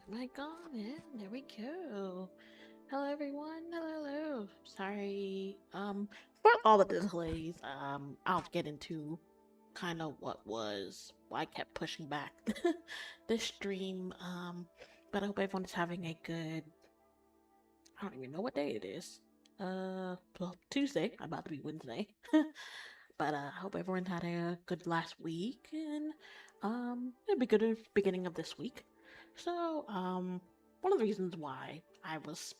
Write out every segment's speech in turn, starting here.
My God, yeah, there we go. Hello, everyone. Hello. Sorry, for all the delays. I'll get into kind of what was why I kept pushing back this stream. But I hope everyone's having a good. I don't even know what day it is. Well, Tuesday. About to be Wednesday. But I hope everyone had a good last week, and it'll be good at the beginning of this week. So, one of the reasons why I was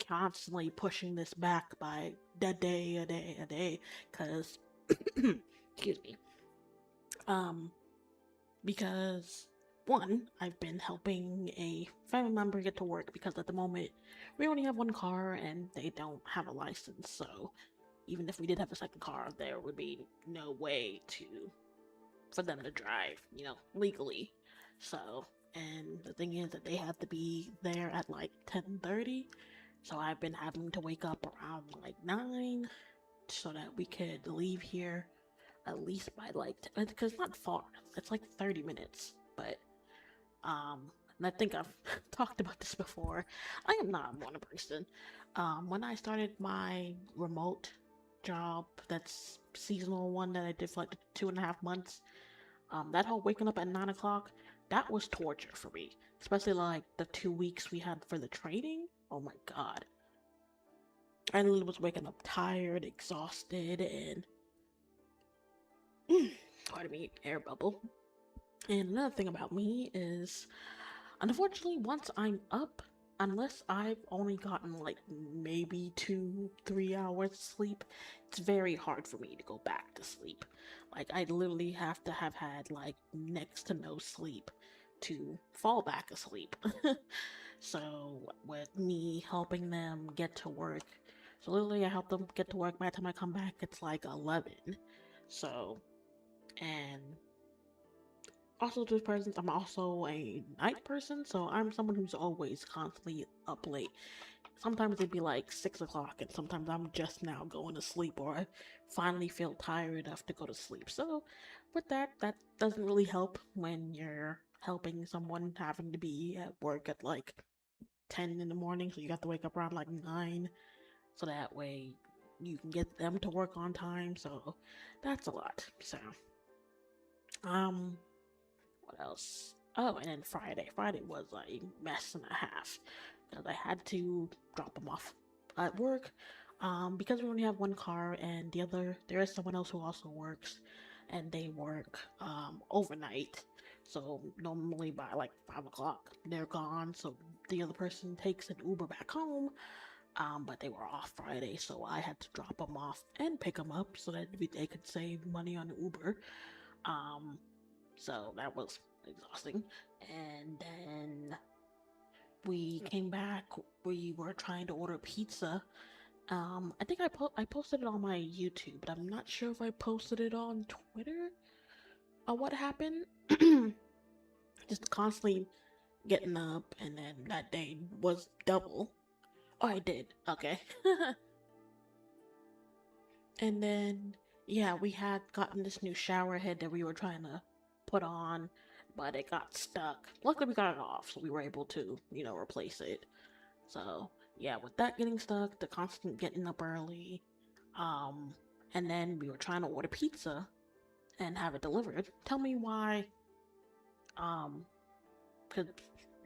constantly pushing this back by a day, because, excuse me, um, because one, I've been helping a family member get to work because at the moment we only have one car and they don't have a license, so even if we did have a second car, there would be no way to for them to drive, legally. So, and the thing is that they have to be there at like 10:30. So I've been having to wake up around like 9 so that we could leave here at least by like because it's not far. It's like 30 minutes. But and I think I've talked about this before. I am not a morning person. When I started my remote job, that's seasonal one that I did for like 2.5 months, that whole waking up at 9 o'clock, that was torture for me. Especially like the 2 weeks we had for the training. Oh my god. I literally was waking up tired, exhausted, and pardon me, air bubble. And another thing about me is, unfortunately, once I'm up, unless I've only gotten like maybe 2, 3 hours sleep, it's very hard for me to go back to sleep. Like, I literally have to have had like next to no sleep to fall back asleep. So, with me helping them get to work, so literally I help them get to work. By the time I come back, it's like 11. So, and also to persons, I'm also a night person, so I'm someone who's always constantly up late. Sometimes it'd be like 6 o'clock, and sometimes I'm just now going to sleep, or I finally feel tired enough to go to sleep. So, with that doesn't really help when you're helping someone having to be at work at like 10 in the morning, so you have to wake up around like 9, so that way you can get them to work on time. So, that's a lot. So, um, what else? Oh, and then Friday. Friday was a mess and a half because I had to drop them off at work. Because we only have one car, and there is someone else who also works, and they work overnight. So normally by like 5 o'clock they're gone. So the other person takes an Uber back home. But they were off Friday, so I had to drop them off and pick them up so that they could save money on Uber. Um, so that was exhausting. And then we came back. We were trying to order pizza. I think I posted it on my YouTube, but I'm not sure if I posted it on Twitter or what happened. Just constantly getting up, and then that day was double. Oh, I did. Okay. And then, yeah, we had gotten this new shower head that we were trying to put on, but it got stuck. Luckily, we got it off, so we were able to, replace it. So, yeah, with that getting stuck, the constant getting up early, um, and then we were trying to order pizza and have it delivered. Tell me why, um, could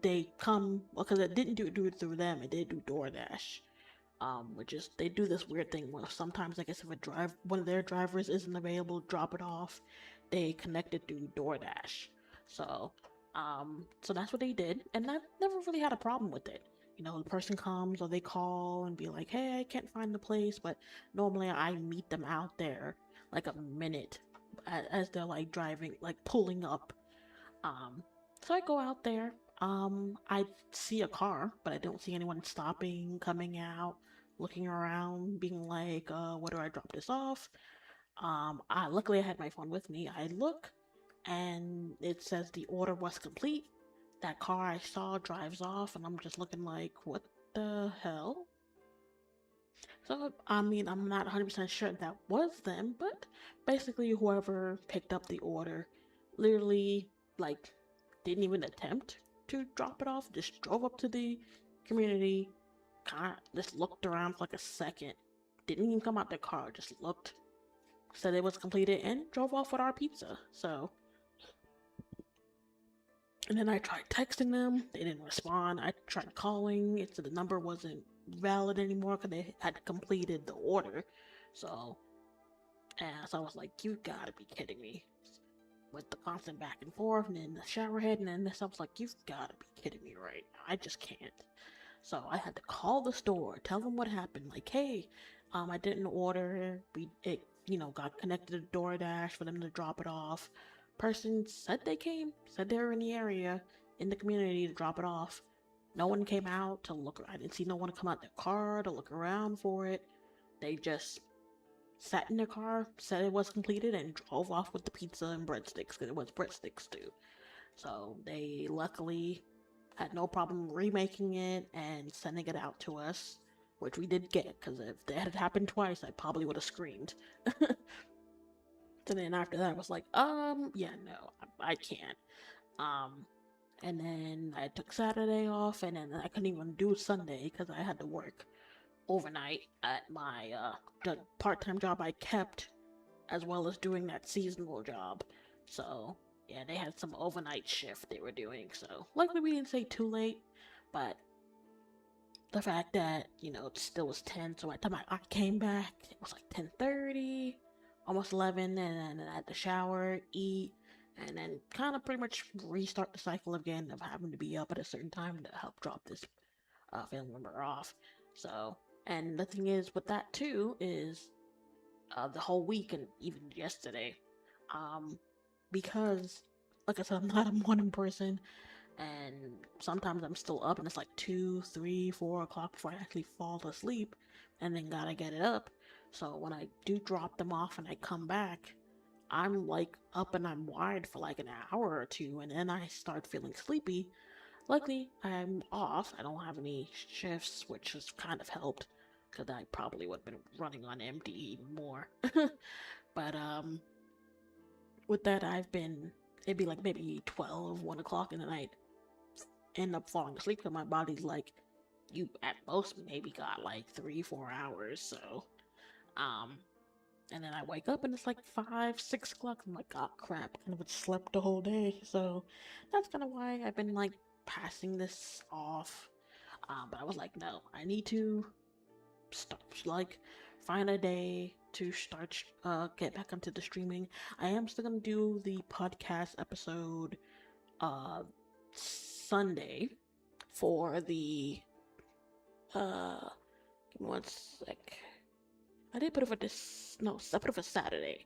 they come, well, because it didn't do it through them, it did do DoorDash. Which is they do this weird thing where sometimes I guess if one of their drivers isn't available, drop it off, they connect it to DoorDash. So, so that's what they did, and I've never really had a problem with it. The person comes or they call and be like, "Hey, I can't find the place," but normally I meet them out there like a minute as they're like driving, like pulling up. Um, so I go out there. I see a car, but I don't see anyone stopping, coming out, looking around, being like, where do I drop this off? Luckily I had my phone with me. I look, and it says the order was complete. That car I saw drives off, and I'm just looking like, what the hell? So, I mean, I'm not 100% sure that was them, but basically, whoever picked up the order literally, like, didn't even attempt. to drop it off. Just drove up to the community, kind of just looked around for like a second. Didn't even come out the car, just looked, said it was completed, and drove off with our pizza. So, and then I tried texting them. They didn't respond. I tried calling. It said the number wasn't valid anymore because they had completed the order. So, and so I was like, you gotta be kidding me. With the constant back and forth, and then the shower head, and then this, I was like, you've gotta be kidding me right now. I just can't. So I had to call the store, tell them what happened. Like, hey, I didn't order. Got connected to DoorDash for them to drop it off. Person said they came, said they were in the area, in the community to drop it off. No one came out to look. I didn't see no one come out their car to look around for it. They just sat in their car, said it was completed, and drove off with the pizza and breadsticks, because it was breadsticks too. So they luckily had no problem remaking it and sending it out to us, which we did get, because if that had happened twice, I probably would have screamed. So then after that, I was like, yeah, no, I can't. And then I took Saturday off, and then I couldn't even do Sunday because I had to work overnight at my the part-time job I kept, as well as doing that seasonal job. So yeah, they had some overnight shift they were doing. So luckily we didn't stay too late, but the fact that it still was 10, so by the time I came back, it was like 10:30, almost 11, and then I had to shower, eat, and then kind of pretty much restart the cycle again of having to be up at a certain time to help drop this family member off. So, and the thing is with that too is the whole week and even yesterday, um, because like I said, I'm not a morning person, and sometimes I'm still up, and it's like 2, 3, 4 o'clock before I actually fall asleep, and then gotta get it up. So when I do drop them off and I come back, I'm like up and I'm wired for like an hour or two, and then I start feeling sleepy. Luckily, I'm off. I don't have any shifts, which has kind of helped, because I probably would have been running on empty even more. But with that, it'd be like maybe 12, 1 o'clock in the night, end up falling asleep because my body's like, you at most maybe got like 3, 4 hours. So, um, and then I wake up and it's like 5, 6 o'clock. I'm like, oh crap, I kind of slept the whole day. So that's kind of why I've been like passing this off. But I was like, no, I need to stop, like, find a day to start, get back into the streaming. I am still gonna do the podcast episode, uh, Sunday for the, give me one sec. I did put it for this, no, I put it for Saturday.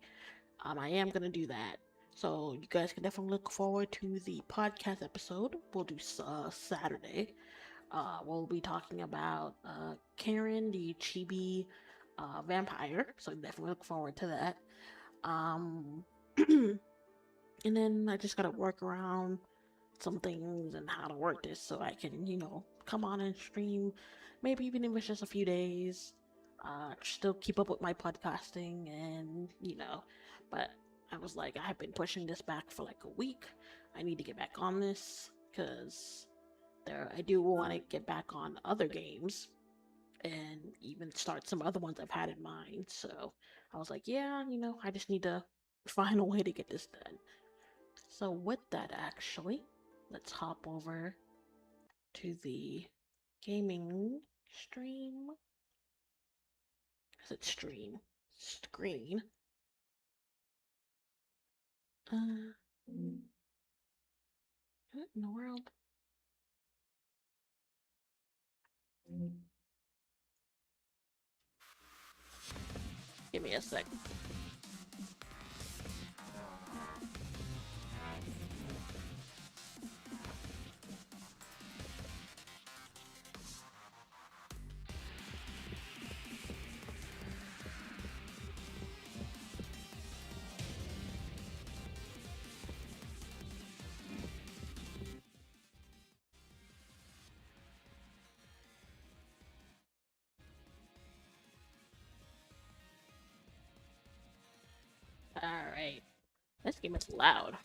I am gonna do that. So you guys can definitely look forward to the podcast episode. We'll do Saturday. We'll be talking about Karen, the chibi vampire. So definitely look forward to that. Um, and then I just gotta work around some things and how to work this so I can, come on and stream. Maybe even if it's just a few days. Still keep up with my podcasting and. But I was like, I have been pushing this back for like a week. I need to get back on this because I do want to get back on other games and even start some other ones I've had in mind. So I was like, yeah, I just need to find a way to get this done. So with that, actually, let's hop over to the gaming stream. Is it stream? Screen. What in the world? Give me a sec. Alright. This game is loud.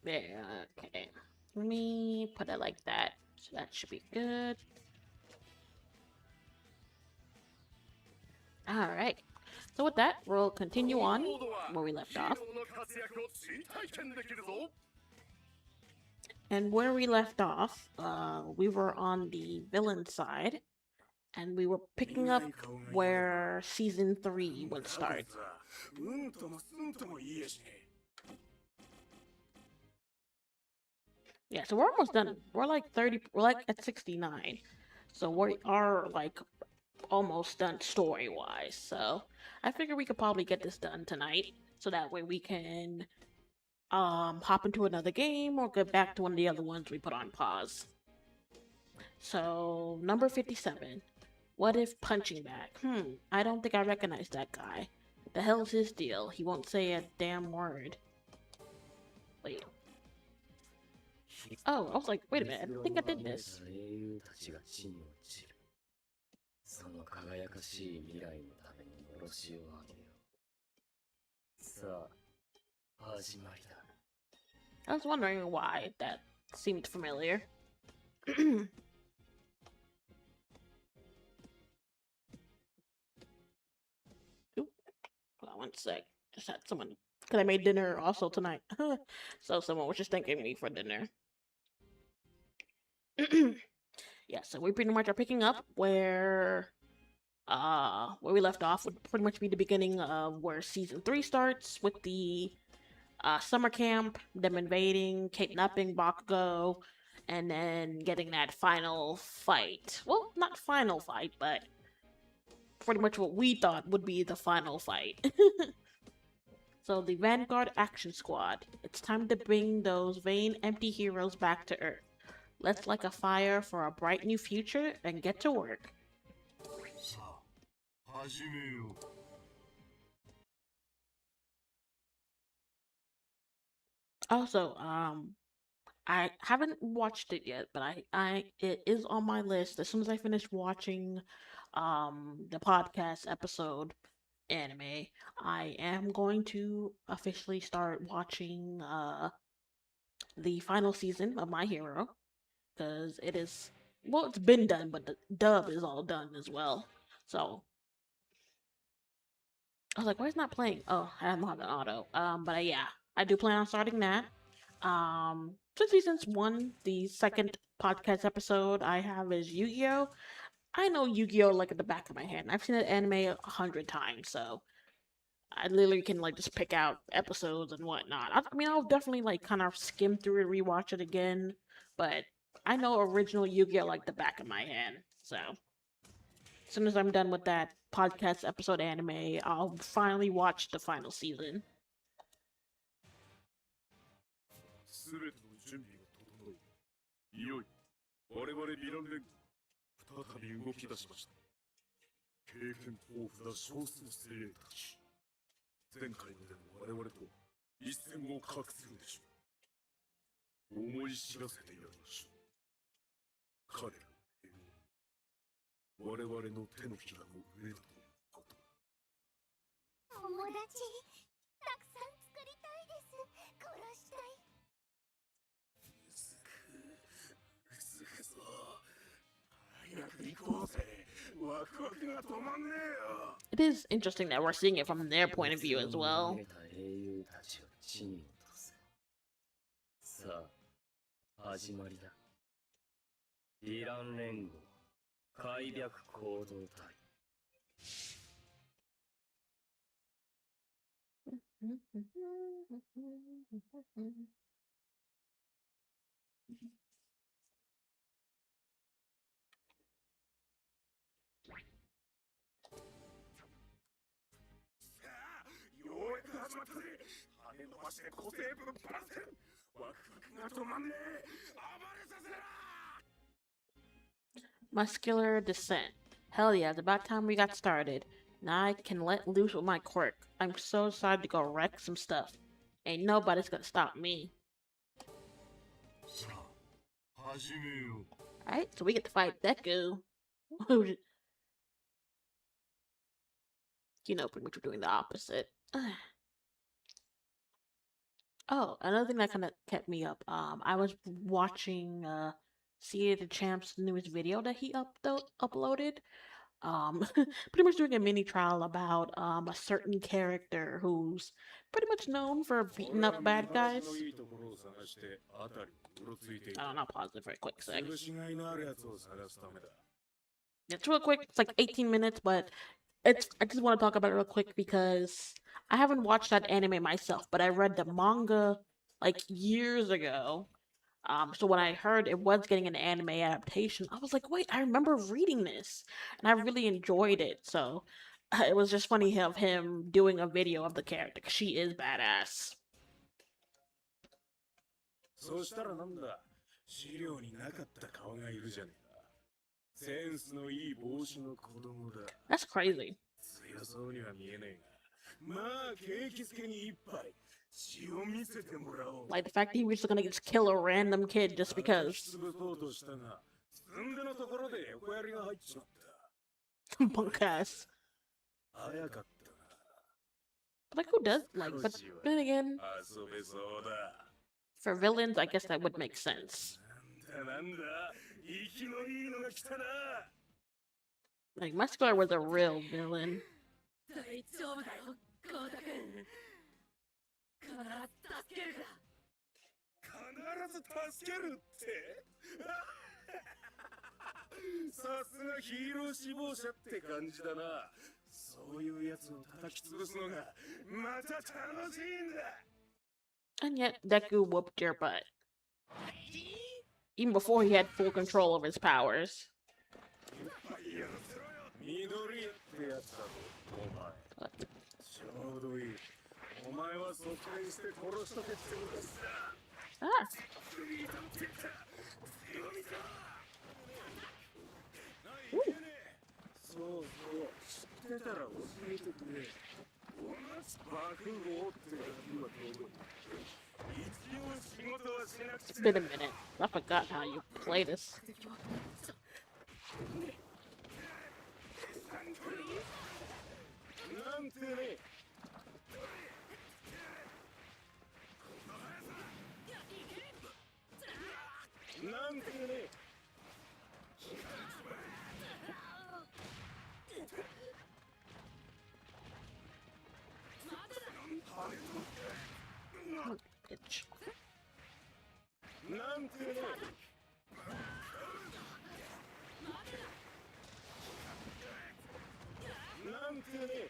There, okay. Let me put it like that. So that should be good. Alright. So with that, we'll continue on where we left off. And where we left off, we were on the villain side, and we were picking up where season 3 would start. Yeah, so we're almost done. We're like 30, we're like at 69. So we are like almost done story-wise. So I figure we could probably get this done tonight, so that way we can hop into another game or get back to one of the other ones we put on pause. So number 57. What if punching bag? I don't think I recognize that guy. The hell's his deal? He won't say a damn word. Wait. Oh, I was like, wait a minute, I think I did this. I was wondering why that seemed familiar. Hold on one sec. Just had someone, because I made dinner also tonight. So someone was just thanking me for dinner. Yeah, so we pretty much are picking up where we left off. Would pretty much be the beginning of where season 3 starts, with the summer camp, them invading, kidnapping Bakugo, and then getting that final fight. Well, not final fight, but pretty much what we thought would be the final fight. So the Vanguard Action Squad. It's time to bring those vain, empty heroes back to Earth. Let's light a fire for a bright new future and get to work. Also, I haven't watched it yet, but it is on my list. As soon as I finish watching the podcast episode anime, I am going to officially start watching the final season of My Hero, because it is, well, it's been done, but the dub is all done as well. So I was like, why is it not playing? Oh, I don't have an auto. But yeah, I do plan on starting that. Since seasons 1, the second podcast episode I have is Yu-Gi-Oh! I know Yu-Gi-Oh! Like at the back of my hand. I've seen that anime 100 times, so I literally can like just pick out episodes and whatnot. I mean, I'll definitely like kind of skim through it, rewatch it again, but I know original Yu-Gi-Oh! Like the back of my hand. So as soon as I'm done with that podcast episode anime, I'll finally watch the final season. 全ての準備が整い、いよいよ我々ヴィラン連合再び動き出しました。経験豊富な少数精鋭たち。前回までの我々と一線を画するでしょう。思い知らせてやりましょう。彼らの英語、我々の手のひらの上だということ。友達、たくさん作りたいです。殺したい。It is interesting that we're seeing it from their point of view as well. さあ、始まりだ。ヴィラン連合開闢行動隊。Muscular descent. Hell yeah, it's about time we got started. Now I can let loose with my quirk. I'm so excited to go wreck some stuff. Ain't nobody's gonna stop me. Alright, so we get to fight Deku. You know, pretty much we're doing the opposite. Oh, another thing that kind of kept me up. I was watching See the Champ's newest video that he uploaded. Pretty much doing a mini trial about a certain character who's pretty much known for 俺 beating は up 見 bad 晴らし guys. のいいところを探して辺りをうろついてい I た don't know, pause it for a quick 潰 sec. しがいのあるやつを探すためだ It's real quick. It's like 18 minutes, but I just want to talk about it real quick because I haven't watched that anime myself, but I read the manga like years ago. So when I heard it was getting an anime adaptation, I was like, wait, I remember reading this, and I really enjoyed it. So it was just funny of him doing a video of the character 'cause she is badass. そしたらなんだ資料になかった顔がいるじゃねえかセンスのいい帽子の子供だ That's crazy. 強そうには見えねえがまあ景気づけに一杯血を見せてもらおう Like the fact that he was just gonna just kill a random kid just 叩き because. 潰そうとしたが寸んでのところで横槍が入っちまった Punk ass. 早かった But like, who does like? But then again, な遊べそうだ for villains, I guess that would make sense. なんだ息のいいのが来たな Like Muscular was a real villain. 大丈夫だよコウタ君必ず助けるから必ず助けるってさすがヒーロー志望者って感じだなそういうやつを叩き潰すのがまた楽しいんだ And yet, Deku whooped your butt. Even before he had full control of his powers. 緑ってやつだろお前 But ちょうどいいお前は率先して殺しとけってことさ ah, 食い取ってきた強みだないけねえそうそう知ってたら教えてくれ同じ爆豪ってガキはどこに一応仕事はしなく it's ちゃ been a minute. I forgot how you play this. なんてねなんてね Bitch. なんてね なんてね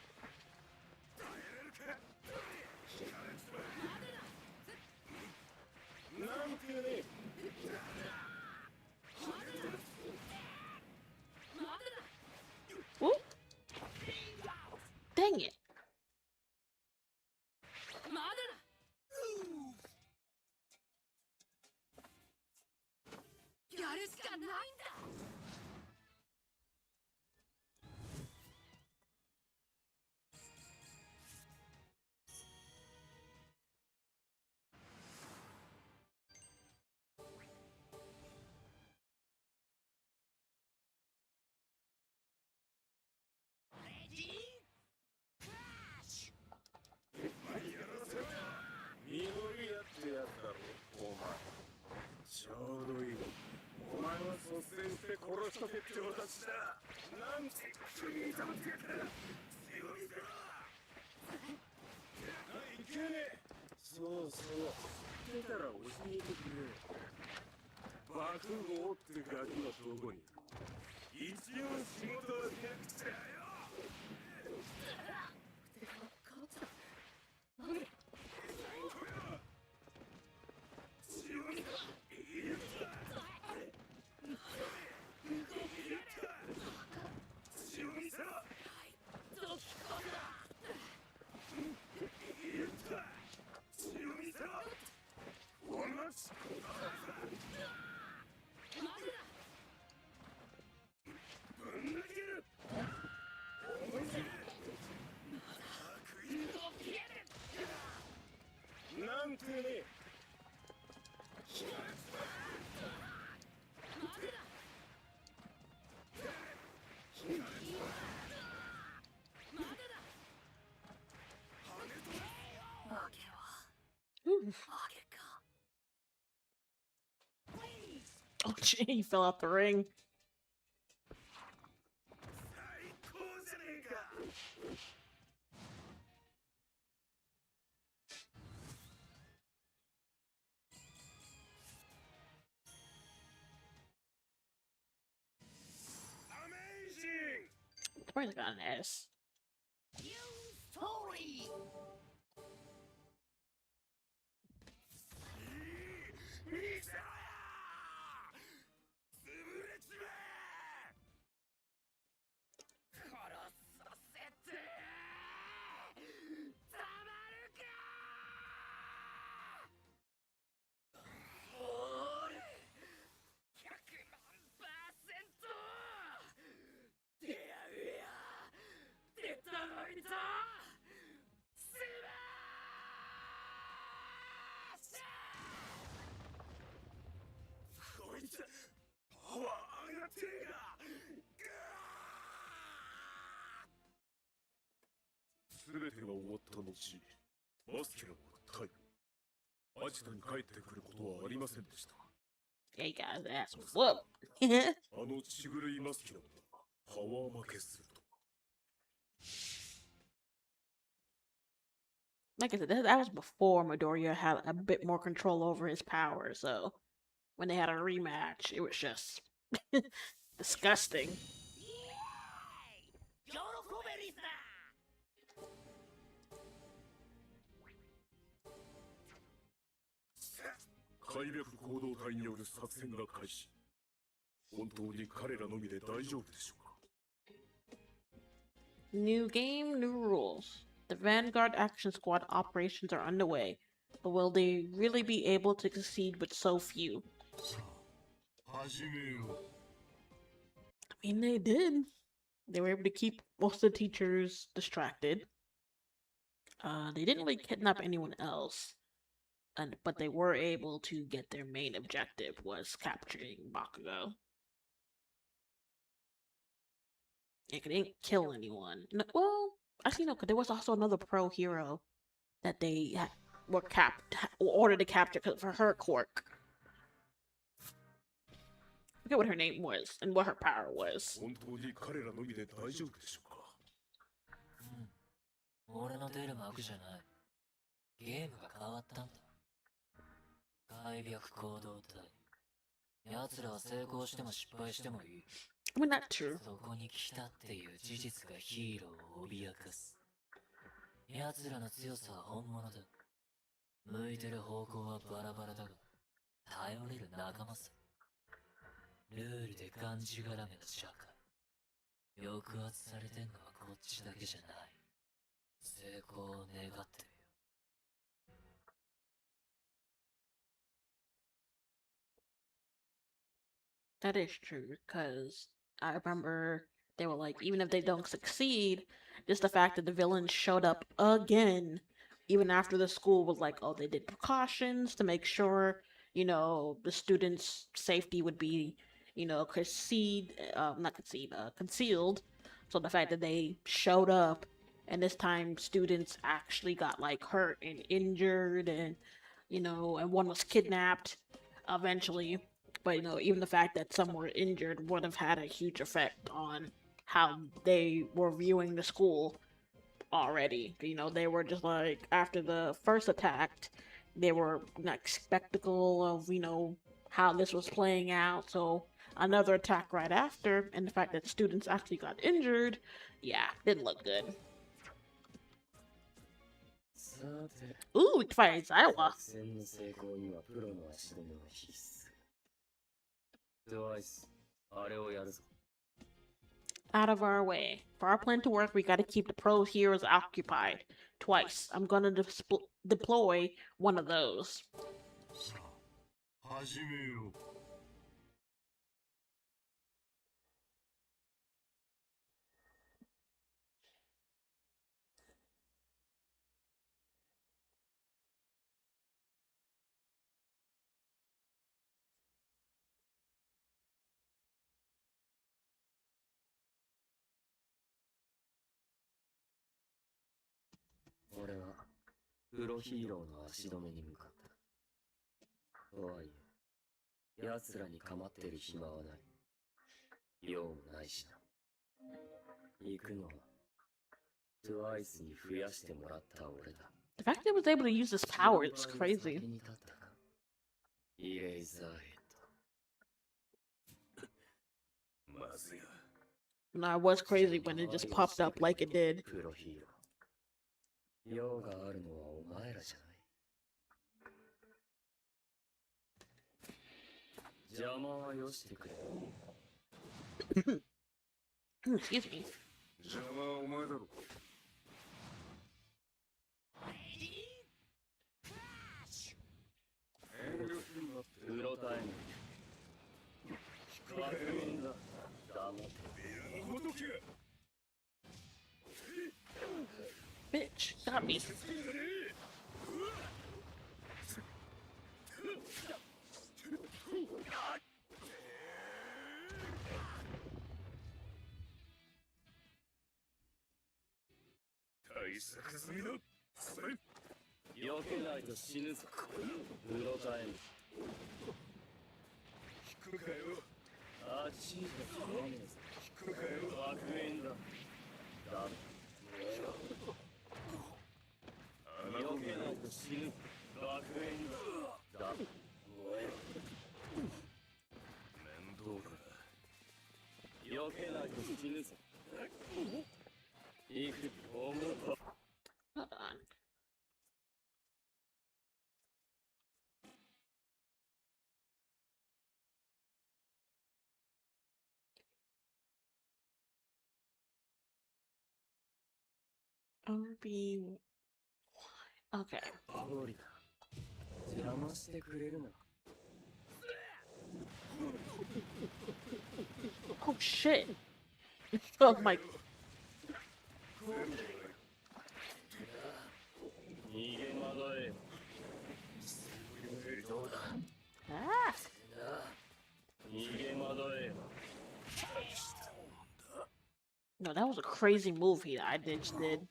なんてね Ooh. Dang it. まだだやるしかないんだ 緑やってやつだろお前ちょうどいいお前は率先して殺しとけって私だなんて国に溜まってやから強みだいけねえそうそう知ってたら教えてくれ爆豪ってガキはどこにいる一応仕事はしなくちゃよなんてね Ooh. Oh, gee, he fell out the ring. 最高じゃねえか。 Amazing! It's probably got an S. Story! 見せろよ。潰れちまえ。殺させてたまるか。ほれ100万%出会うやデトロイトスマッシュ。こいつパワー上がってえが。全てが終わった後、マスキュラムは逮捕。アジトに帰ってくることはありませんでした。 Yeah, he got his ass whooped. あの血狂いマスキュラムがパワー負けすると。 Like I said, that was before Midoriya had a bit more control over his power, so when they had a rematch, it was just disgusting. 喜べリスだ。開闢行動隊による作戦が開始。本当に彼らのみで大丈夫でしょうか。 New game, new rules. The Vanguard Action Squad operations are underway, but will they really be able to succeed with so few? 始めよう。 I mean, they did. They were able to keep most of the teachers distracted. They didn't really kidnap anyone else, but they were able to get their main objective, was capturing Bakugo. Yeah, 'cause they didn't kill anyone. No, well, actually, no, because there was also another pro hero that they were ordered to capture for her quirk. I forget what her name was and what her power was. 本当に彼らのみで大丈夫でしょうか。俺の出る幕じゃない。ゲームが変わったんだ。開闢行動隊。奴らは成功しても失敗してもいい。I mean, not true. そこに来たっていう事実がヒーローを脅かす。奴らの強さは本物だ。向いてる方向はバラバラだが、頼れる仲間さ。ルールでがんじがらめな社会。抑圧されてんのはこっちだけじゃない。成功を願ってるよ。That is true, because I remember they were like, even if they don't succeed, just the fact that the villains showed up again, even after the school was like, oh, they did precautions to make sure, the students' safety would be, concealed. So the fact that they showed up, and this time students actually got like hurt and injured, and and one was kidnapped eventually. But even the fact that some were injured would have had a huge effect on how they were viewing the school already. They were just like, after the first attack, they were like spectacle of how this was playing out. So another attack right after, and the fact that students actually got injured, yeah, didn't look good. さて、 Ooh, we can fight Aizawa. 作戦の成功にはプロの足止めは必須。トワイス、あれをやるぞ。 Out of our way. For our plan to work, we gotta keep the pro heroes occupied. Twice. I'm gonna deploy one of those. さあ、始めよう。 俺はプロヒーローの足止めに向かった。とはいえ、奴らに構ってる暇はない。用もないしな。行くのは、トゥワイスに増やしてもらった俺だ。The fact that he was able to use his power is crazy. 先に立ったか。イレイザーヘッド。まずいや。 No, it was crazy when it just popped up like it did. プロヒーロー。用があるのはお前らじゃない。邪魔はよしてくれ。Excuse me. 邪魔はお前だろ。プロタイム。確認だ。黙って。 Bitch, got me. 対策済みだ。それ。避けないと死ぬぞ。プロタイム。引くかよ。あっちじゃダメだぞ。引くかよ。確認だ。ダメ。避けないと死ぬ。確認だ。ダメ。面倒だな。避けないと死ぬぞ。行く。思った。 Hold on. RB. Okay. ゴリラ。邪魔してくれるな。 Oh shit. Oh my. 逃げ惑え。どうだ。 Ah. 逃げ惑え。 No, that was a crazy move I just did.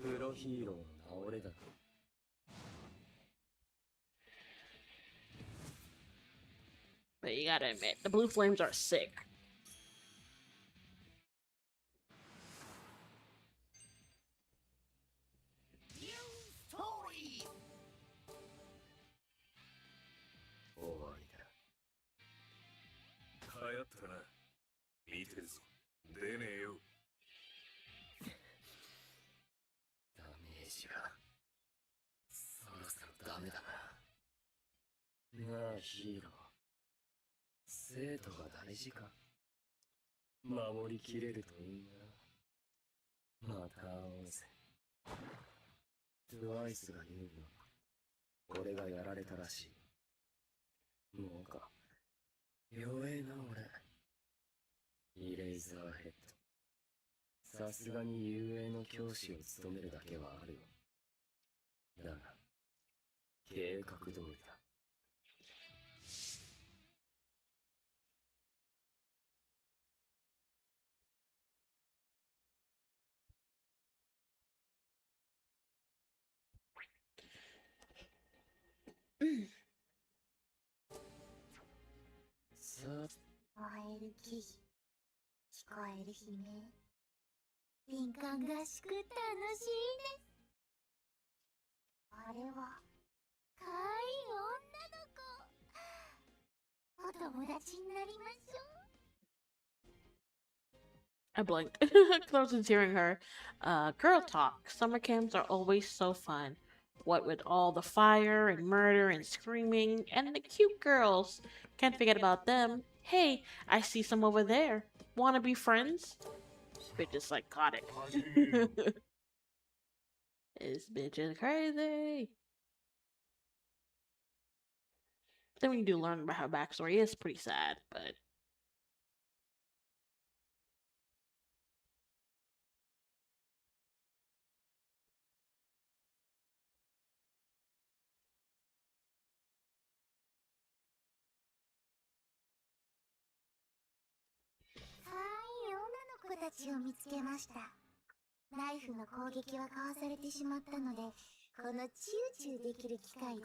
プロヒーローの俺だ。 But you gotta admit, the blue flames are sick. 終わりだ。流行ったな。見てるぞ。出ねえよ。ダメージが。そろそろダメだな。なあ、ヒーロー。生徒が大事か。守りきれるといいな。また会おうぜ。トゥワイスが言うの。俺がやられたらしい。もうか。弱えな、俺。イレイザーヘッド。さすがに雄英の教師を務めるだけはあるよ。だが、計画通りだ。さあ、会える記事、聞こえる悲鳴、林間合宿楽しいです。あれは可愛い女の子。お友達になりましょう。 I blinked. Close to hearing her. Girl talk. Summer camps are always so fun. What with all the fire and murder and screaming and the cute girls. Can't forget about them. Hey, I see some over there. Wanna be friends? Bitch is psychotic. This bitch is crazy. Then when you do learn about her backstory, it's pretty sad, but たちを見つけました。ナイフの攻撃はかわされてしまったので、このチューチューできる機械で、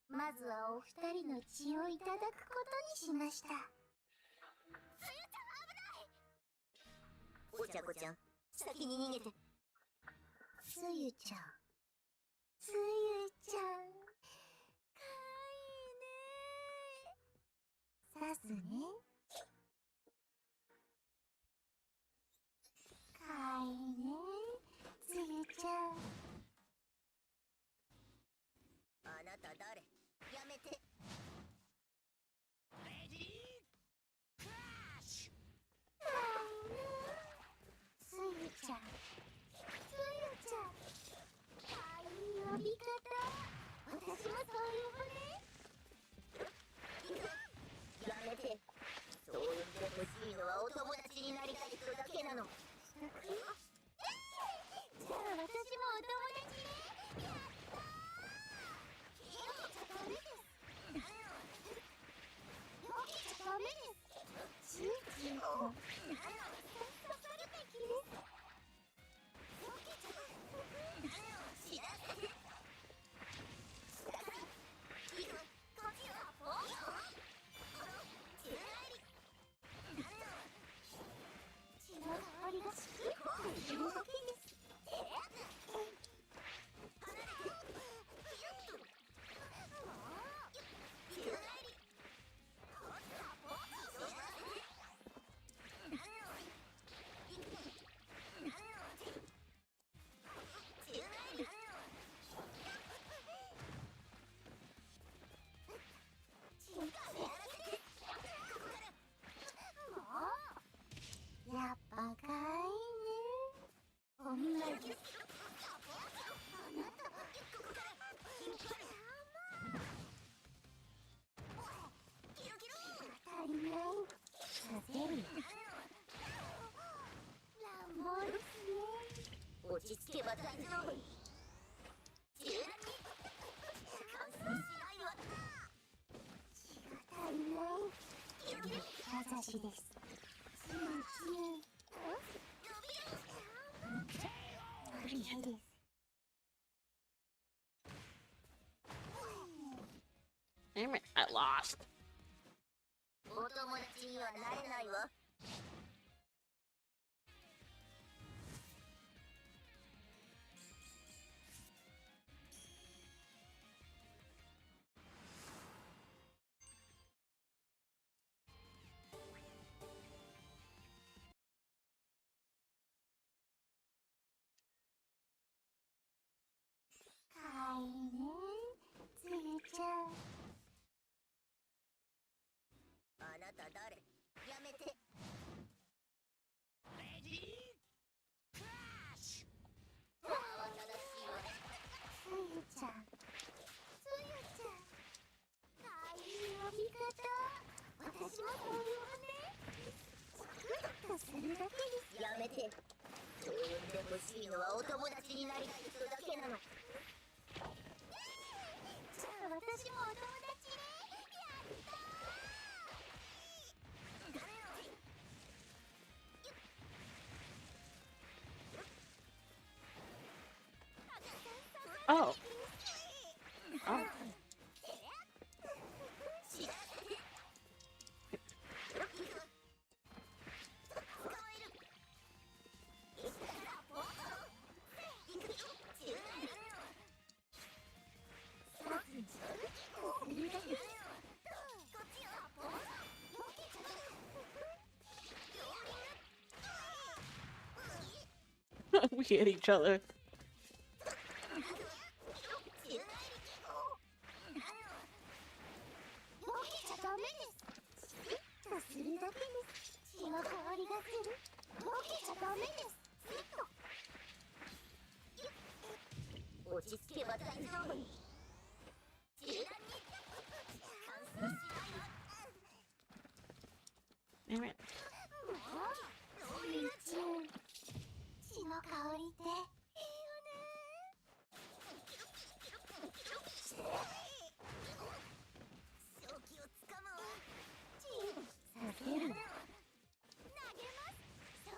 まずはお二人の血をいただくことにしました。お茶子ちゃん、先に逃げて。つゆちゃん。つゆちゃん。かわいいね。さすね。かわいいね。つゆちゃん。あなた誰？やめて。レディークラッシュ。つゆちゃん。つゆちゃん。かわいい呼び方。私もそう呼ぶね。やめて。そう呼んでほしいのはお友達になりたい人だけなの。じゃあ私もお友達ね。やったー。よけちゃダメです。よけちゃダメです。チューチューと刺さるべきです。よけちゃ知らせて。血の香りがしくっているだけです。やっぱかわいいね。お見舞いです。あなた当たり前させる。乱暴ですね。落ち着けば大丈夫。柔軟に乾燥しないわ。血が足りない。名指しです。チューチュー。足りないです。Damn it, I lost. お友達にはなれないわ。かわいいね。つゆちゃん。あなた誰？やめて。レディークラッシュ。慌ただしいわ。つゆちゃん。つゆちゃん。かわいい呼び方。私もそう呼ぶね。チクッとするだけです。やめて。そう呼んでほしいのはお友達になりたい人だけなの。じゃあ私もお友達ね。やったー。 Oh. Oh. 'We hit each other. 避けちゃダメです。スッとするだけです。血の香りがする。避けちゃダメです。スッと。落ち着けば大丈夫。柔軟に乾燥しないわ。 Damn it. つゆちゃん。血の香りっていいよね。正気をつかむわ。させる。投げます。それ。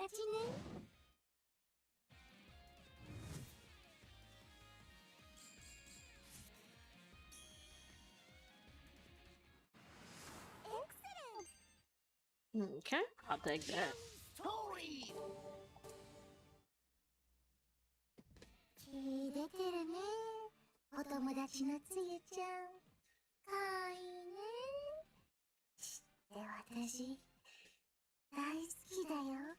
達ね。Okay, I'll take that. 気出てるね。お友達のつゆちゃん。かわいいね。知って私、大好きだよ。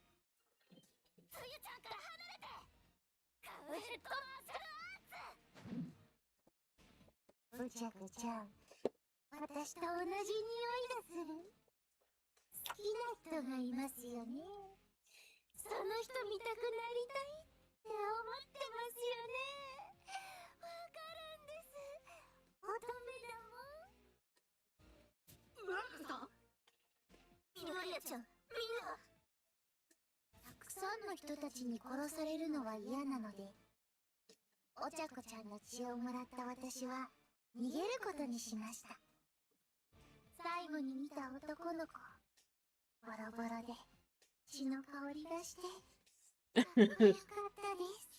つゆちゃんから離れて。カウヘッドマーシャルアーツ。うちゃくちゃん、私と同じ匂いがする。好きな人がいますよね。その人見たくなりたいって思ってますよね。わかるんです。乙女だもん。マルコさん、緑谷ちゃん、みんな。たくさんの人たちに殺されるのは嫌なので、お茶子ちゃんの血をもらった私は逃げることにしました。最後に見た男の子、ボロボロで血の香りがしてかっこよかったです。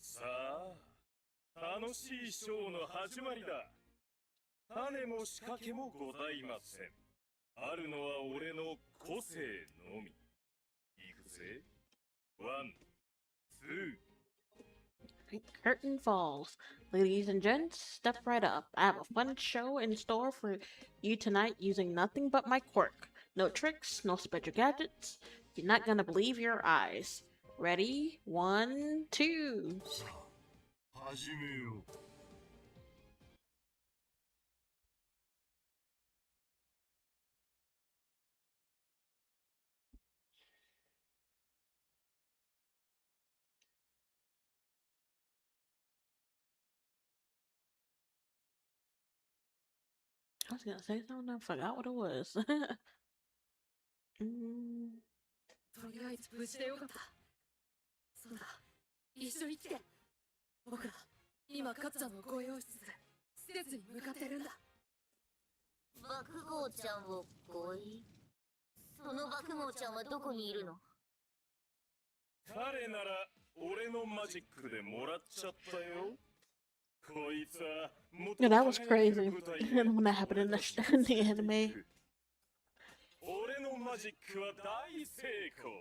さあ、楽しいショーの始まりだ。種も仕掛けもございません。あるのは俺の個性のみ。いくぜ。ワン、ツー。Curtain falls. Ladies and gents, step right up. I have a fun show in store for you tonight using nothing but my quirk. No tricks, no special gadgets. You're not gonna believe your eyes. Ready? 1, 2. 始めよう。I was gonna say something, I forgot what it was. とりあえず無事でよかった。そうだ、一緒に来て。僕ら、今カッツァの御用室で施設に向かってるんだ。爆豪ちゃんをごい。その爆豪ちゃんはどこにいるの？彼なら俺のマジックでもらっちゃったよ。こいつはもっと Yeah, that was crazy. When that happened in in the anime. 俺のマジックは大成功。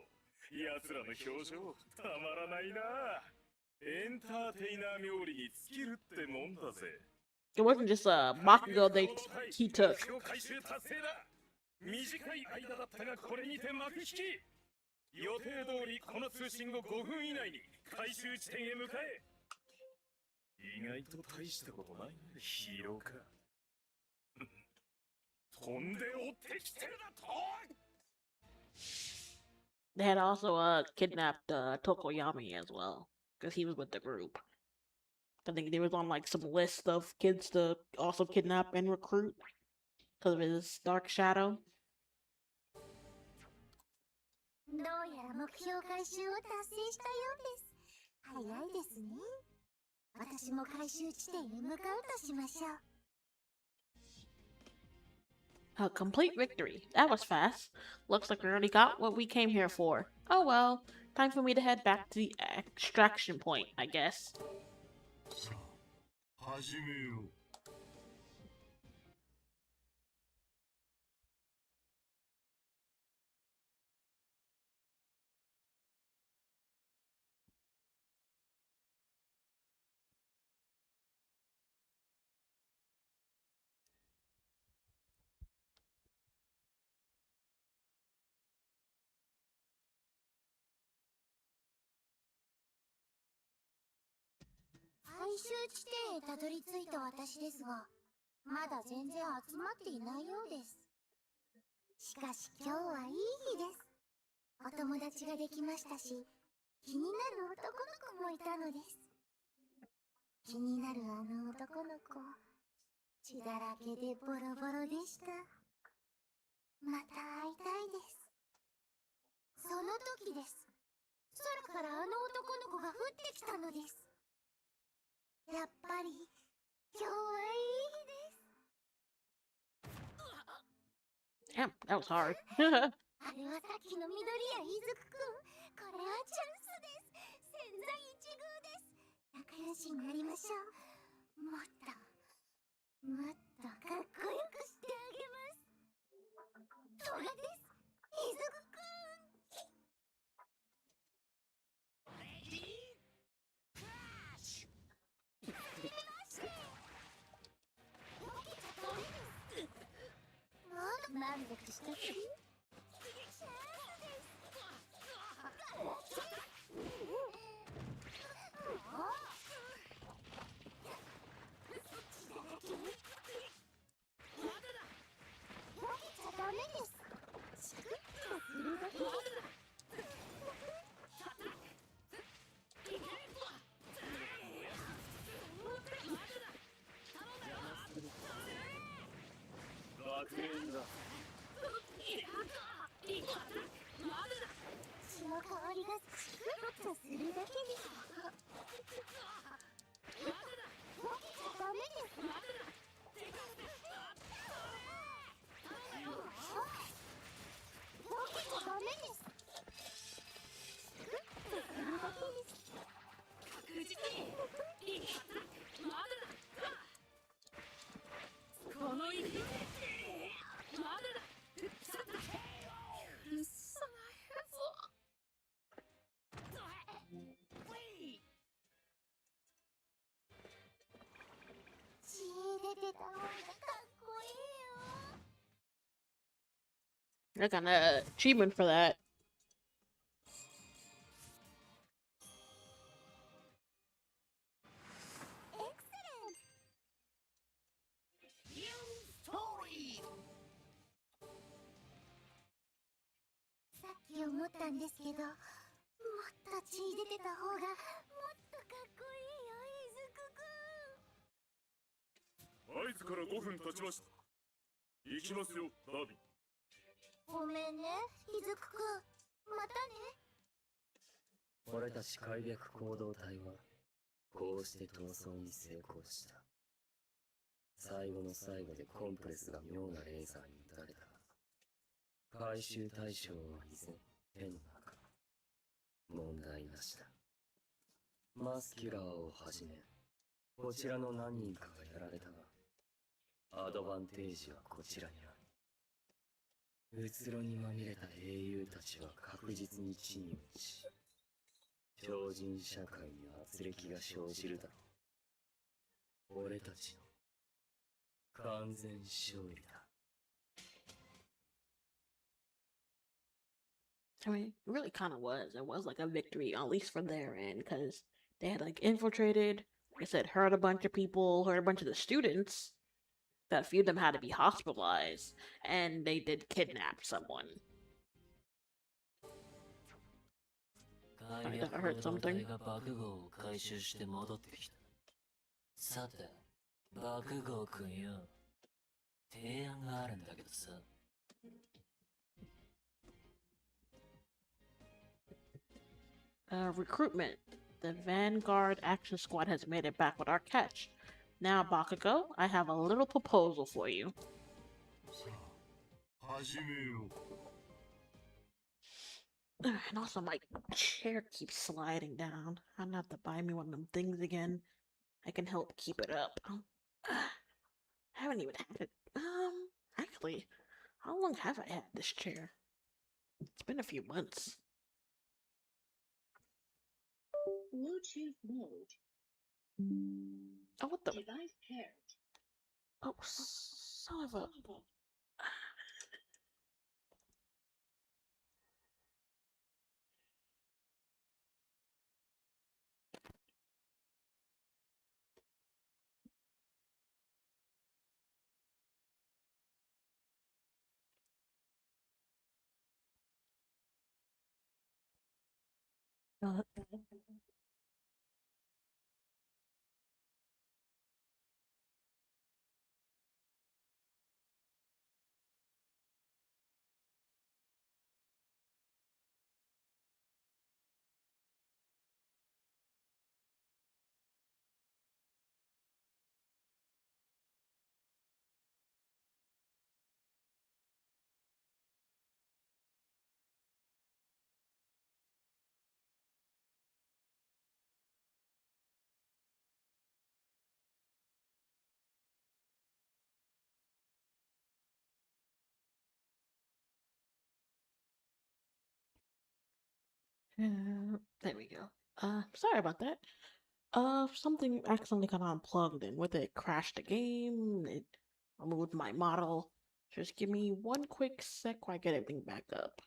奴らの表情たまらないな。エンターテイナー冥利に尽きるってもんだぜ。It wasn't just a Bakugo he took. 目標回収達成だ。短い間だったがこれにて幕引き。予定通りこの通信後5分以内に回収地点へ向かえ。意外と大したことないね、ヒーローか。飛んで追ってきてるだと。 They had also kidnapped Tokoyami as well, because he was with the group. I think they was on like some list of kids to also kidnap and recruit because of his dark shadow. どうやら目標回収を達成したようです。早いですね。私も回収地点へ向かうとしましょう。A complete victory. That was fast. Looks like we already got what we came here for. Oh well. Time for me to head back to the extraction point, I guess. さあ、始めよう。回収地点へたどり着いた私ですが、まだ全然集まっていないようです。しかし今日はいい日です。お友達ができましたし、気になる男の子もいたのです。気になるあの男の子、血だらけでボロボロでした。また会いたいです。その時です。空からあの男の子が降ってきたのです。やっぱり今日はいい日です。 Damn, that was hard. あれはさっきの緑谷いずくくん。これはチャンスです。千載一遇です。仲良しになりましょう。もっとかっこよくしてあげます。トラです。いずくくん。満足したし。ダメです。チクッとするだけです。爆炎だ。血の香りがチクッとするだけです。ダメです。ダメです。チクッとするだけです。確実にまだだ。この勢いまだだ。許さないぞ。血出てた方がかっこいいよ。 I got an achievement for that. Excellent! さっき思ったんですけど、もっと血出てた方がもっとかっこいいよ、いずくくん。合図から5分経ちました。行きますよ、ダービー。ごめんね、いずくくん。またね。俺たち開闢行動隊はこうして逃走に成功した。最後の最後でコンプレスが妙なレーザーに撃たれた。回収対象は依然手の中。問題なしだ。マスキュラーをはじめこちらの何人かがやられたが、アドバンテージはこちらにある。うつろにまみれた英雄たちは確実に地に落ち、超人社会に圧力が生じるだろう。俺たちの完全勝利だ。I mean, it really kind of was. It was like a victory, at least for their end, because they had like infiltrated, like I said, hurt a bunch of people, hurt a bunch of the students. That a few of them had to be hospitalized, and they did kidnap someone. I thought I heard something. が爆豪を回収して戻ってきた。さて、爆豪くんよ。提案があるんだけどさ。Recruitment. The Vanguard Action Squad has made it back with our catch. Now, Bakugo, I have a little proposal for you. さあ、始めよう。And also, my chair keeps sliding down. I'm gonna have to buy me one of them things again. I can help keep it up. I haven't even had it. Actually, how long have I had this chair? It's been a few months. Bluetooth mode. Oh, what the? Device paired. Oh, son of a. There we go. Sorry about that. Something accidentally got unplugged and with it crashed the game. It removed my model. Just give me one quick sec while I get everything back up.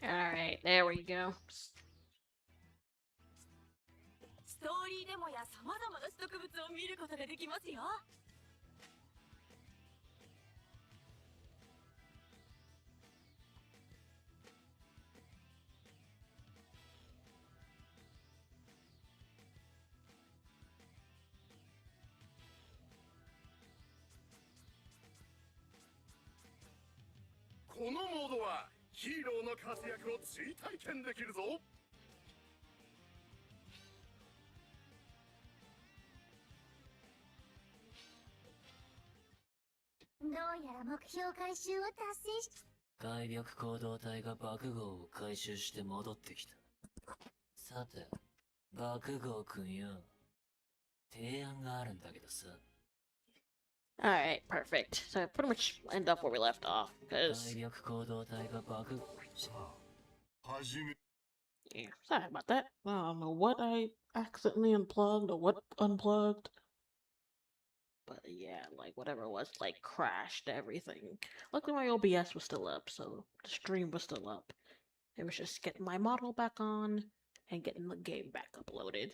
Alright, there we go. ストーリーデモや様々な取得物を見ることができますよ。このモードはヒーローの活躍を追体験できるぞ。どうやら目標回収を達成し開闢行動隊が爆豪を回収して戻ってきた。さて、爆豪くんよ。提案があるんだけどさ。Alright, perfect. So I pretty much end up where we left off, because... 開闢行動隊が爆豪... Yeah, sorry about that. I don't know what I accidentally unplugged or what unplugged. But yeah, like whatever it was, like crashed everything. Luckily my OBS was still up, so the stream was still up. It was just getting my model back on and getting the game back uploaded.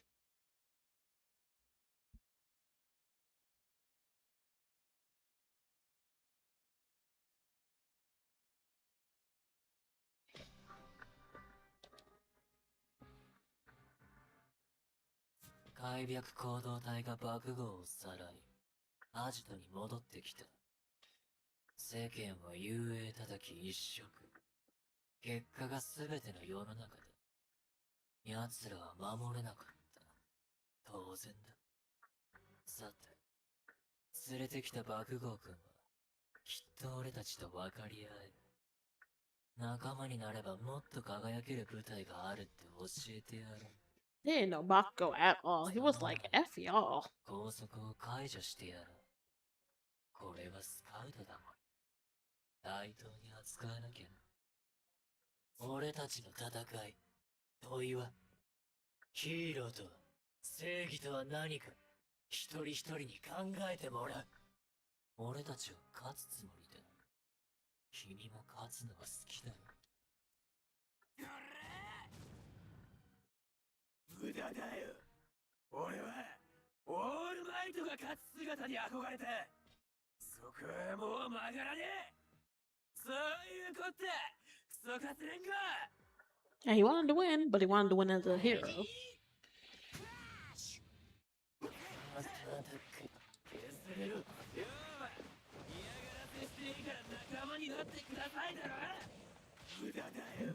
Kaibyaku 行動隊が爆豪をさらいアジトに戻ってきた。世間は雄英叩き一色。結果が全ての世の中だ。奴らは守れなかった。当然だ。さて、連れてきた爆豪君は、きっと俺たちと分かり合える。仲間になればもっと輝ける舞台があるって教えてやる。Didn't know Bakugo at all. He was like, F y'all. 拘束を解除してやろう。これはスカウトだもん。対等に扱わなきゃな。俺たちの戦い、問いは、ヒーローとは、正義とは何か、一人一人に考えてもらう。俺たちは勝つつもりだ。君も勝つのが好きだろ。無駄だよ。俺はオールマイトが勝つ姿に憧れた。そこはもう曲がらねえ。そういうこった、クソカツレンコ。 Yeah, he wanted to win, but he wanted to win as a hero. 削れろ。要は嫌がらせしていいから仲間になってくださいだろ。無駄だよ。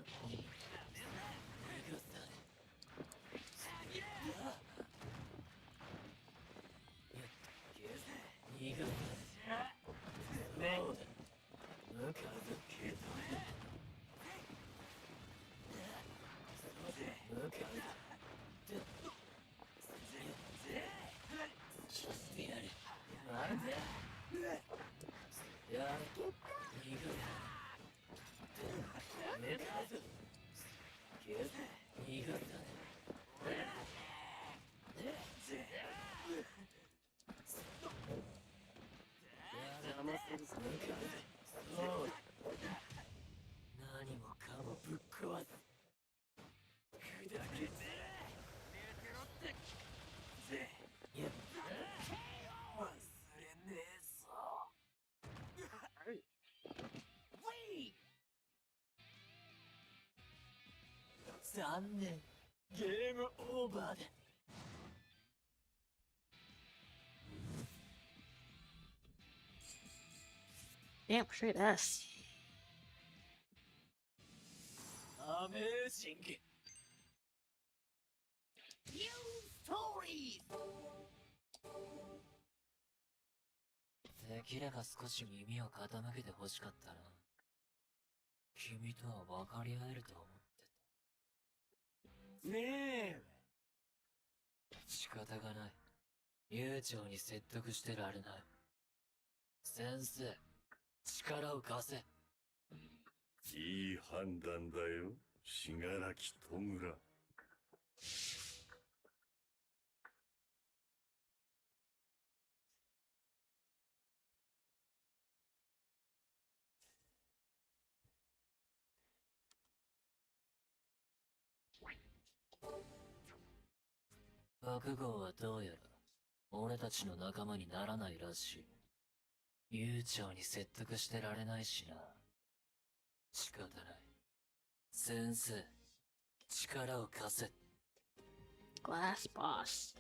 何もかもぶっ壊す。砕けて寝てろってやっ忘れねえぞ。残念、ゲームオーバーだ。Damn, straight S. アメージング。ニューストーリー。できれば少し耳を傾けて欲しかったな。君とは分かり合えると思ってねえ。た。仕方がない。悠長に説得してられない。先生、力を貸せ。いい判断だよ、信楽戸村。爆豪はどうやら、俺たちの仲間にならないらしい。悠長に説得してられないしな。仕方ない。先生、力を貸せ。Glass boss.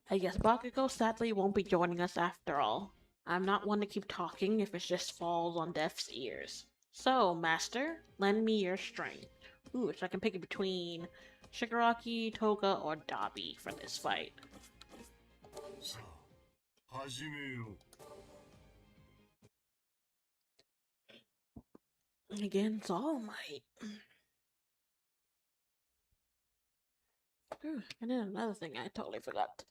I guess Bakugo sadly won't be joining us after all. I'm not one to keep talking if it just falls on deaf's ears. So, Master, lend me your strength. Ooh, so I can pick it between Shigaraki, Toga, or Dabi for this fight. さあ、始めよう。 Against All Might. And then another thing I totally forgot.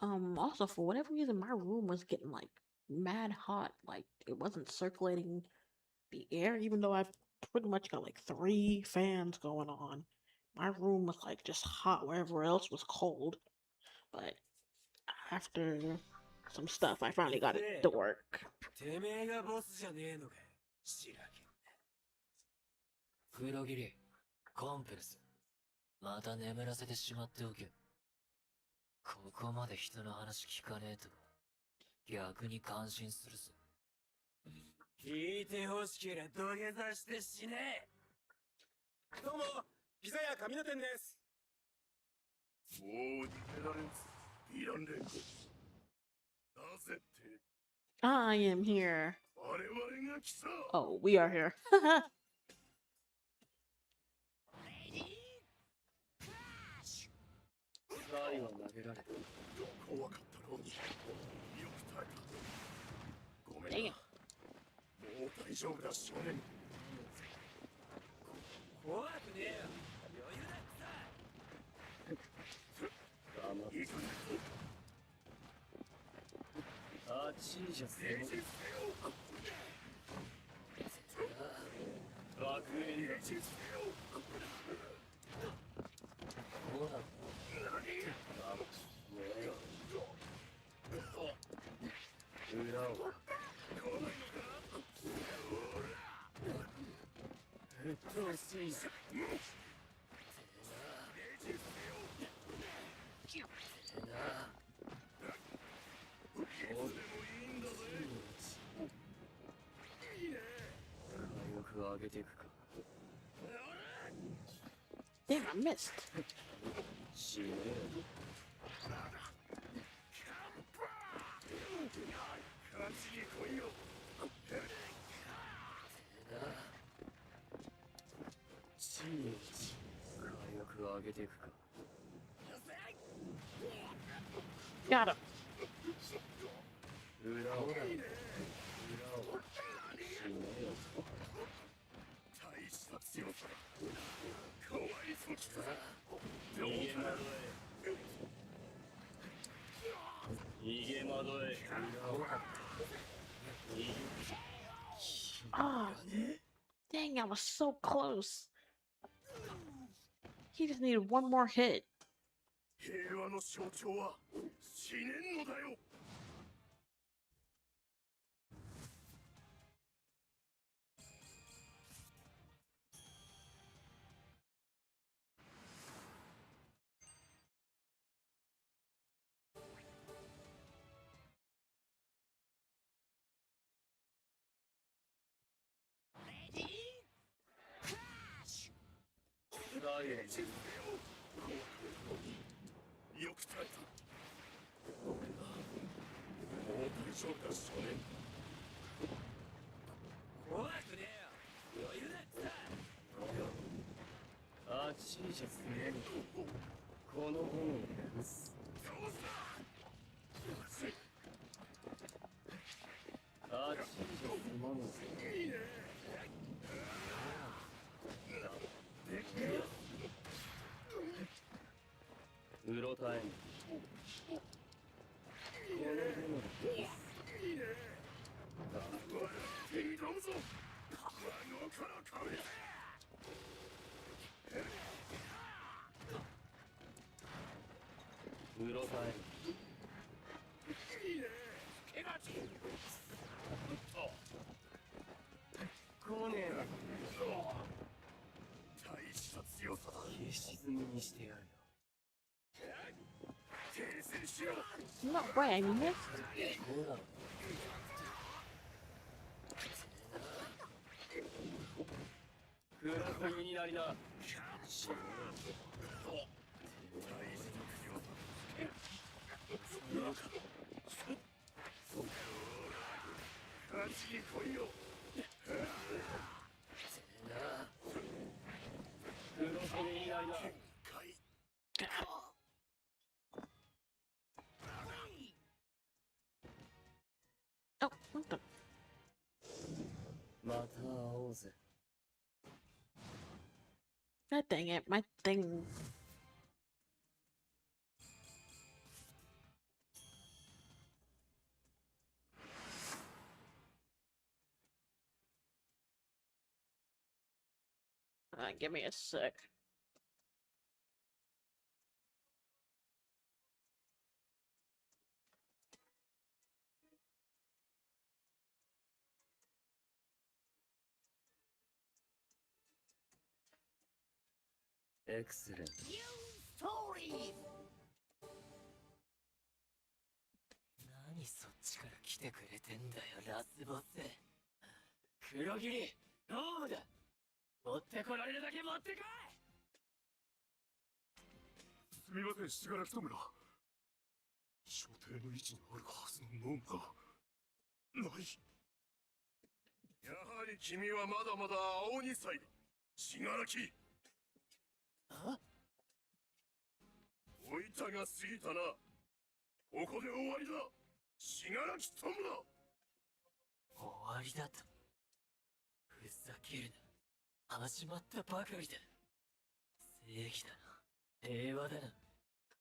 Also for whatever reason my room was getting like mad hot. Like it wasn't circulating the air, even though I've pretty much got like 3 fans going on. My room was like just hot wherever else was cold. But after some stuff I finally got it to work. てめえがボスじゃねえのか、白木。黒霧、コンプルス。また眠らせてしまっておけ。ここまで人の話聞かねえと、逆に感心するぞ。聞いてほしけりゃ土下座して死ね。どうも、ピザ屋神野店です。もう逃げられんぞ、ヴィラン連合。なぜって I am here. 我々が来た。 Oh, we are here. ダイは投げられた。怖かったろうによく耐えた。ごめん Dang な it. もう大丈夫だ少年。怖くねえよ。余裕だってさ。黙っていいかあちいじゃせねも爆炎だ。ほら裏を沸騰し火力上げていくか。 Damn, I missed. 死ねえよ。勝ちに来いよ。チーチ火力上げていくか。 Got him. 裏を死ねえよ。大した強さだ。かわいそうきた。逃げ惑え。逃げ惑え。 Oh, dang, I was so close. He just needed one more hit. 平和の象徴は死ねんのだよ。 ダイエンよく耐えた。もう大丈夫だ少年。怖くねえよ。余裕だってさ。あちいじゃせめにこの本を許す。あちいじゃすまぬぜ。いいね。うろたえん。この本をいいね。手に込むぞ。孫から壁。うろたえん。いいね。怪我ち。来ねえな。大した強さだ。消し積みにしてやるよ。停戦しろ。 No way, I missed. ほら。黒髪になりな。死ね勝ちに来いよ。黒髪になりな。 Oh, what the? また会おうぜ。 God dang it, my thing. Give me a sec. Excellent. 何そっちから来てくれてんだよ、ラスボス。黒霧、ロームだ。持ってこられるだけ持ってこい。すみません、しがらきと村。所定の位置にあるはずの門がない。やはり君はまだまだ青2歳だ、信楽。おいたが過ぎたな。ここで終わりだ、信楽友だ。終わりだと。ふざけるな。始まったばかりだ。正義だな。平和だな。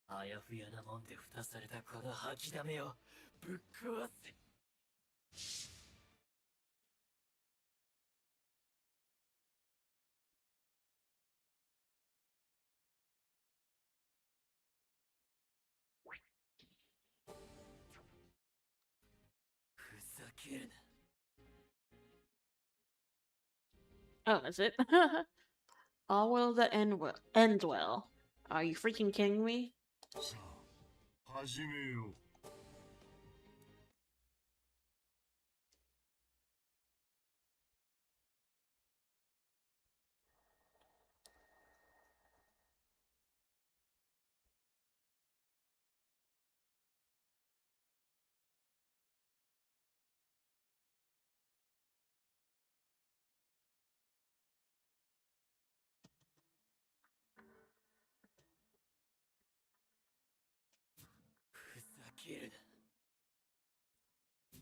あやふやなもんで蓋されたこの吐きだめをぶっ壊せ。ふざけるな。Oh, is it? All will that ends well. Are you freaking kidding me? さあ始めよう。ふざけるな。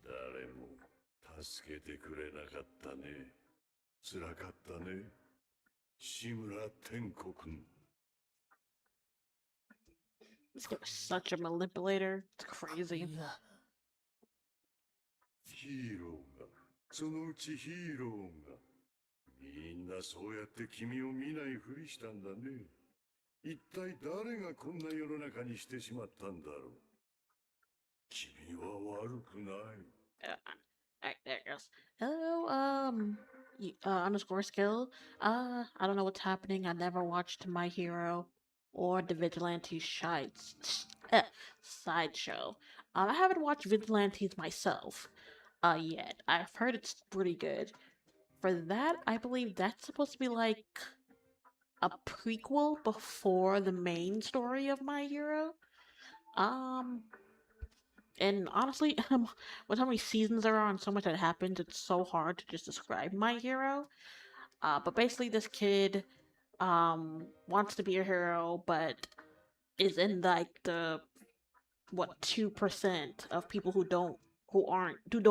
誰も助けてくれなかったね。辛かったね、志村天子くん。 This guy was such a manipulator. It's crazy. ヒーローが、そのうちヒーローが、みんなそうやって君を見ないふりしたんだね。一体誰がこんな世の中にしてしまったんだろう。君は悪くない。Alright, there it goes. Hello, underscore skill. I don't know what's happening. I never watched My Hero or the Vigilante sideshow. I haven't watched Vigilantes myself, yet. I've heard it's pretty good. For that, I believe that's supposed to be like a prequel before the main story of My Hero. And honestly, with how many seasons there are and so much that happens, it's so hard to just describe My Hero. But basically, this kid wants to be a hero, but is in like the what 2% of people who don't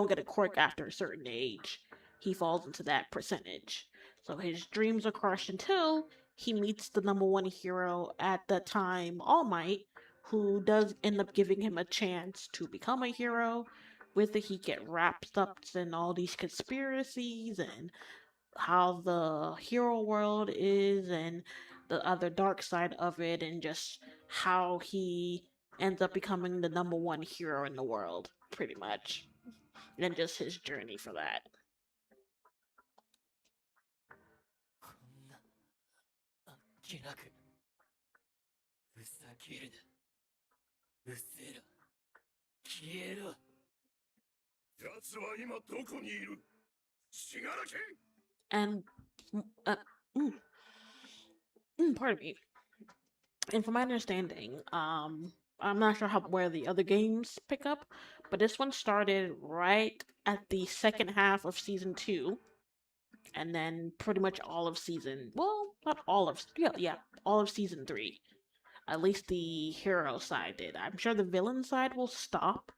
get a quirk after a certain age. He falls into that percentage. So his dreams are crushed until he meets the number one hero at the time, All Might, who does end up giving him a chance to become a hero. With it, he get wrapped up in all these conspiracies and how the hero world is and the other dark side of it, and just how he ends up becoming the number one hero in the world, pretty much. And just his journey for that. こんなあっけなくふざけるな。うせろ。消えろ。奴は今どこにいる、信楽。 And, uh, pardon me. And from my understanding, I'm not sure where the other games pick up, but this one started right at the second half of season 2, and then pretty much all of not all of, yeah, all of season 3. At least the hero side did. I'm sure the villain side will stop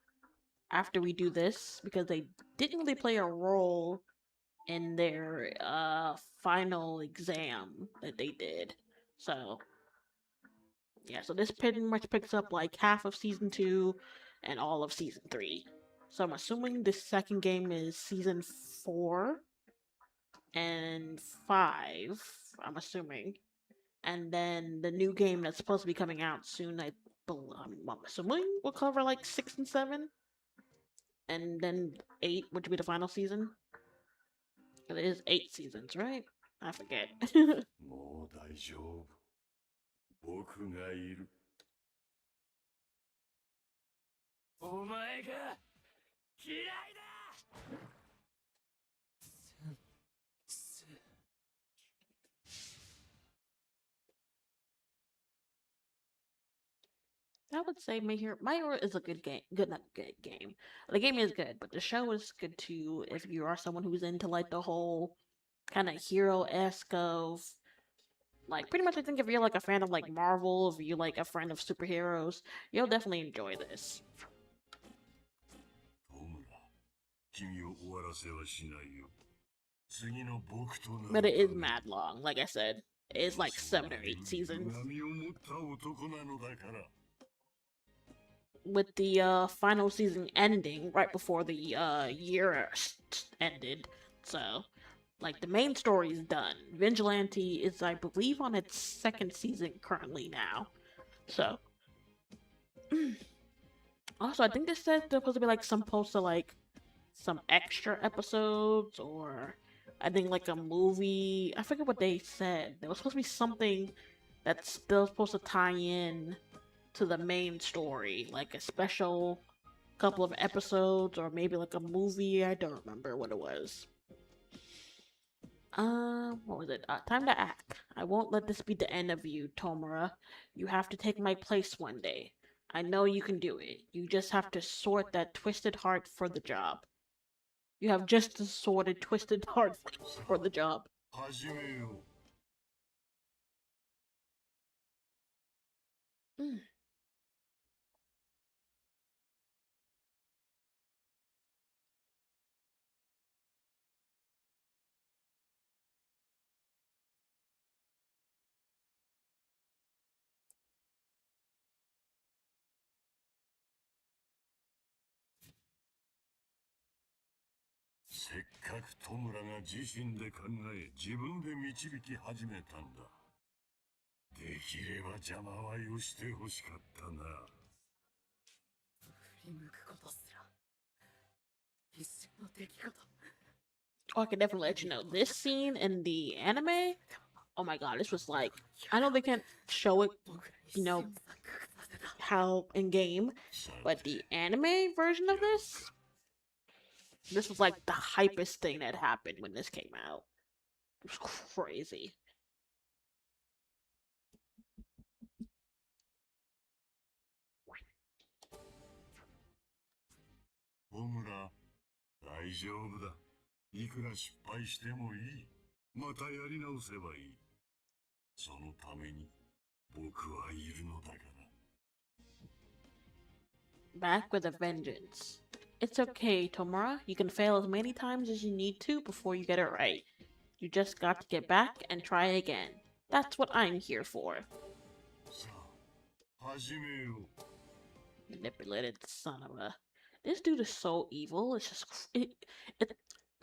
after we do this, because they didn't really play a role in their final exam that they did. So yeah, so this pretty much picks up like half of season 2 and all of season 3. So I'm assuming this second game is season 4 and 5, I'm assuming. And then the new game that's supposed to be coming out soon, I'm assuming will cover like 6 and 7. And then 8, which would be the final season. It is 8 seasons, right? I forget. もう大丈夫、僕がいる。お前が嫌いだ。I would say My Hero is a good game. Good, not good game. The game is good, but the show is good too. If you are someone who's into like the whole kind of hero esque of like pretty much, I think if you're like a fan of like Marvel, if you're like a friend of superheroes, you'll definitely enjoy this. トムラ、君を終わらせはしないよ。次の僕となる But it is ために mad long. Like I said, it's like 7 or 8 seasons. 恨みを持った男なのだから。 With the final season ending right before the year ended. So, like, the main story is done. Vigilante is, I believe, on its second season currently now. So, also, I think this said there's supposed to be like some extra episodes, or I think like a movie. I forget what they said. There was supposed to be something that's still supposed to tie in to the main story, like a special couple of episodes, or maybe like a movie. I don't remember what it was. What was it? Time to act. I won't let this be the end of you, Tomura. You have to take my place one day. I know you can do it. You just have to sort that twisted heart for the job. You have just a sorted twisted heart for the job. 始めよう。 せっかくトムラが自身で考え自分で導き始めたんだ。できれば邪魔はよしてほしかったな。振り向くことすら一瞬の出来事。 Oh, I can definitely let you know. This scene in the anime, oh my god, this was like, I know they can't show it, you know, how in game, but the anime version of this was like the hypest thing that happened when this came out. It was crazy. トムラ、大丈夫だ。いくら失敗してもいい。またやり直せばいい。そのために僕はいるのだから。 Back with a vengeance. It's okay, Tomura. You can fail as many times as you need to before you get it right. You just got to get back and try again. That's what I'm here for. さあ、始めよう。 Manipulated son of a. This dude is so evil. It's just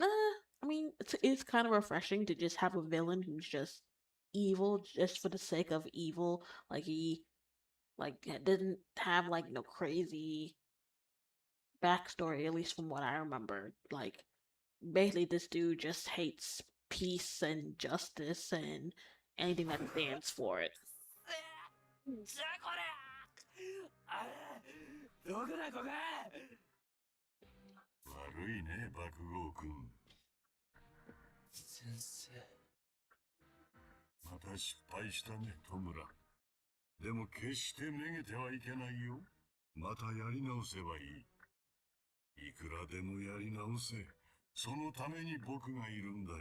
I mean, it's kind of refreshing to just have a villain who's just evil just for the sake of evil. Like he didn't have like no crazy backstory, at least from what I remember. Like basically this dude just hates peace and justice and anything that stands for it. じゃあこれあれどこだここ。悪いね、爆豪君。先生。また失敗したね、トムラ。でも決してめげてはいけないよ。またやり直せばいい。いくらでもやり直せ。そのために僕がいるんだよ。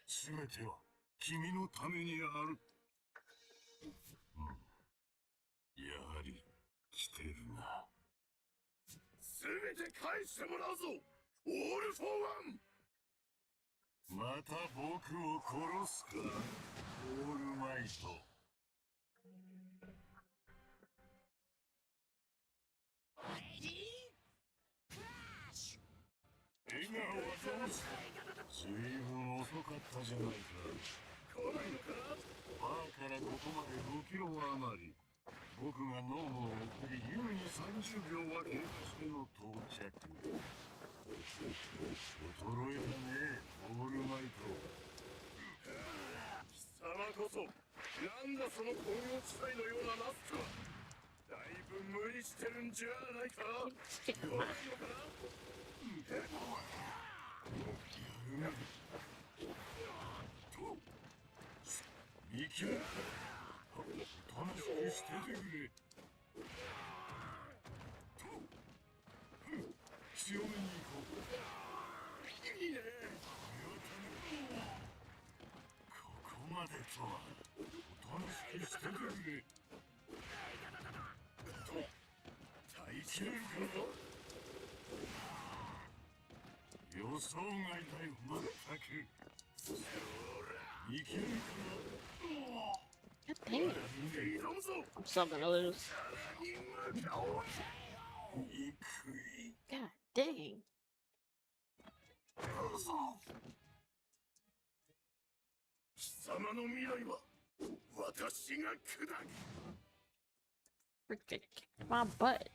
すべては君のためにある。やはり来てるな。すべて返してもらうぞ、オールフォーワン。また僕を殺すか、オールマイト。笑顔はどうした。随分遅かったじゃないか。来ないのか。バーからここまで5キロ余り。僕がノームを送り、優に30秒は経過しての到着。衰えたね、オールマイト。貴様こそ、なんだその工業地帯のようなマスクは。だいぶ無理してるんじゃないか。弱いのかな。見切れ。おとなしくしててくれ。強めに行こう。いいね。ここまでとはおとなしくしててくれ。耐えきれるかな。予想外だよ、まったく。いけるかな。 God dang it. I'm still gonna lose. God dang. Freaking kicked my butt.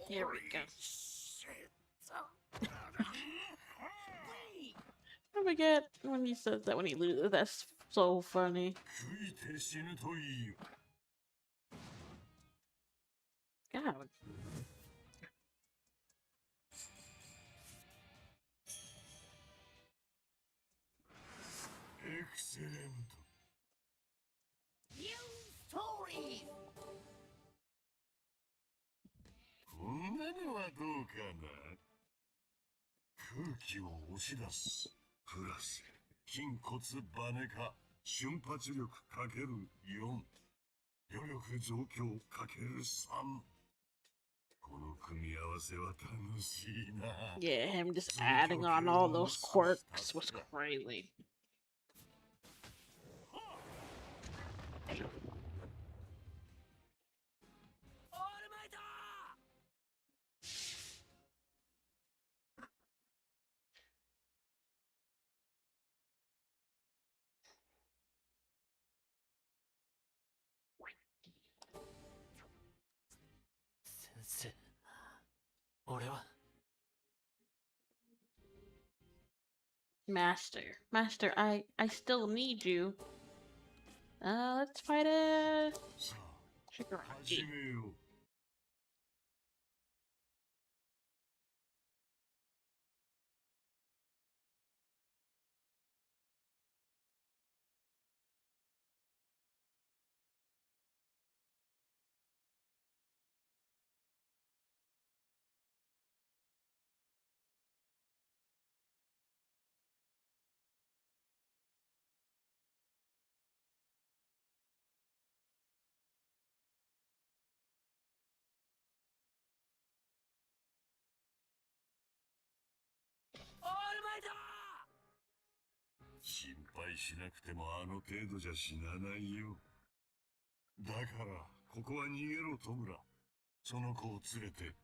Here we go. I forget when he says that when he loses. That's so funny. God. Excellent. New story! こんなのはどうかな。空気を押し出す。プラス筋骨バネ化瞬発力かける4。余力増強かける3。この組み合わせは楽しいな。Yeah, him just adding on all those quirks was crazy. Sensei, 俺は Master, I still need you. Let's fight it. さあ、始 Shigaraki. めよう。心配しなくてもあの程度じゃ死なないよ。だからここは逃げろトムラ。その子を連れて。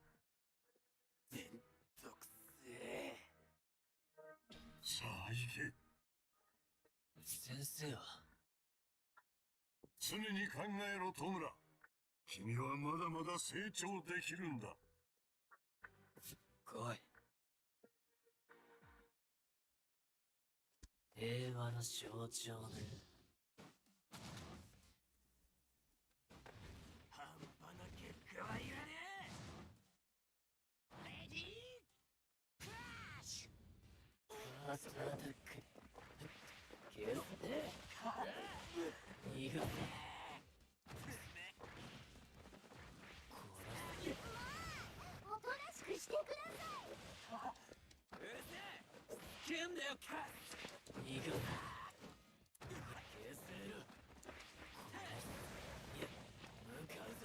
さあ行け。先生は常に考えろトムラ。君はまだまだ成長できるんだ。来い。平和の象徴ね。半端な結果はいらねえ。レディークラッシュ。ファーストアタック。削って。けんだよか逃が消せろ向かうぞ